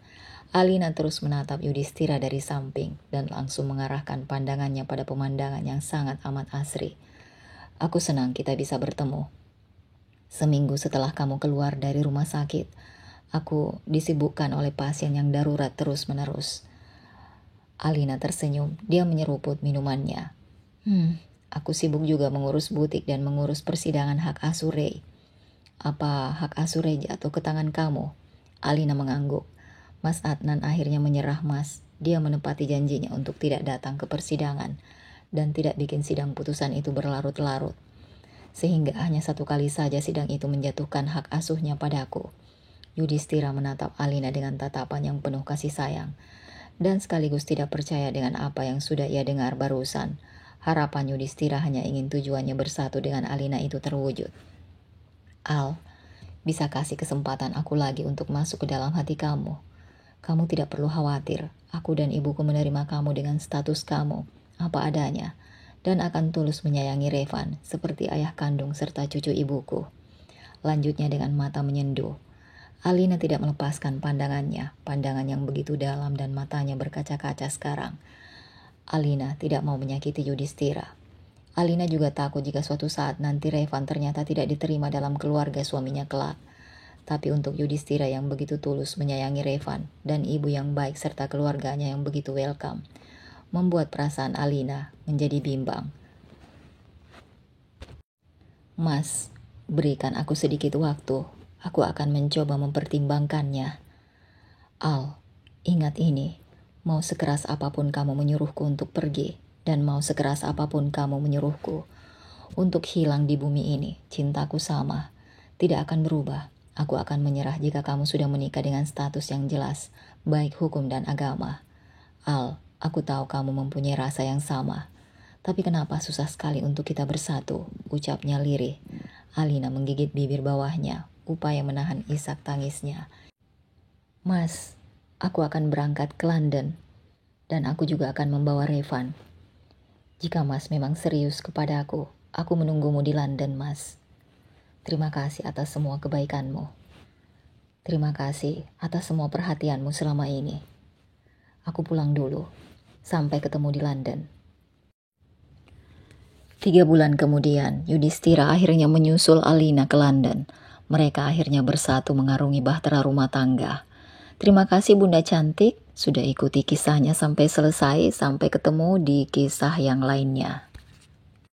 Alina terus menatap Yudhistira dari samping dan langsung mengarahkan pandangannya pada pemandangan yang sangat amat asri. Aku senang kita bisa bertemu. Seminggu setelah kamu keluar dari rumah sakit, aku disibukkan oleh pasien yang darurat terus-menerus. Alina tersenyum, dia menyeruput minumannya. Aku sibuk juga mengurus butik dan mengurus persidangan hak asuh Ray. Apa hak asuh Ray jatuh ke tangan kamu? Alina mengangguk. Mas Adnan akhirnya menyerah, Mas. Dia menepati janjinya untuk tidak datang ke persidangan dan tidak bikin sidang putusan itu berlarut-larut. Sehingga hanya satu kali saja sidang itu menjatuhkan hak asuhnya padaku. Yudhistira menatap Alina dengan tatapan yang penuh kasih sayang dan sekaligus tidak percaya dengan apa yang sudah ia dengar barusan. Harapan Yudhistira hanya ingin tujuannya bersatu dengan Alina itu terwujud. Al, bisa kasih kesempatan aku lagi untuk masuk ke dalam hati kamu. Kamu tidak perlu khawatir, aku dan ibuku menerima kamu dengan status kamu, apa adanya, dan akan tulus menyayangi Revan seperti ayah kandung serta cucu ibuku. Lanjutnya dengan mata menyenduh. Alina tidak melepaskan pandangan yang begitu dalam dan matanya berkaca-kaca sekarang. Alina tidak mau menyakiti Yudhistira. Alina juga takut jika suatu saat nanti Revan ternyata tidak diterima dalam keluarga suaminya kelak. Tapi untuk Yudhistira yang begitu tulus menyayangi Revan dan ibu yang baik serta keluarganya yang begitu welcome, membuat perasaan Alina menjadi bimbang. Mas, berikan aku sedikit waktu. Aku akan mencoba mempertimbangkannya. Al, ingat ini. Mau sekeras apapun kamu menyuruhku untuk pergi, dan mau sekeras apapun kamu menyuruhku untuk hilang di bumi ini, cintaku sama, tidak akan berubah. Aku akan menyerah jika kamu sudah menikah dengan status yang jelas, baik hukum dan agama. Al, aku tahu kamu mempunyai rasa yang sama. Tapi kenapa susah sekali untuk kita bersatu, ucapnya lirih. Alina menggigit bibir bawahnya, upaya menahan isak tangisnya. Mas, aku akan berangkat ke London, dan aku juga akan membawa Revan. Jika Mas memang serius kepada aku menunggumu di London, Mas. Terima kasih atas semua kebaikanmu. Terima kasih atas semua perhatianmu selama ini. Aku pulang dulu. Sampai ketemu di London. 3 bulan kemudian, Yudhistira akhirnya menyusul Alina ke London. Mereka akhirnya bersatu mengarungi bahtera rumah tangga. Terima kasih Bunda Cantik sudah ikuti kisahnya sampai selesai. Sampai ketemu di kisah yang lainnya.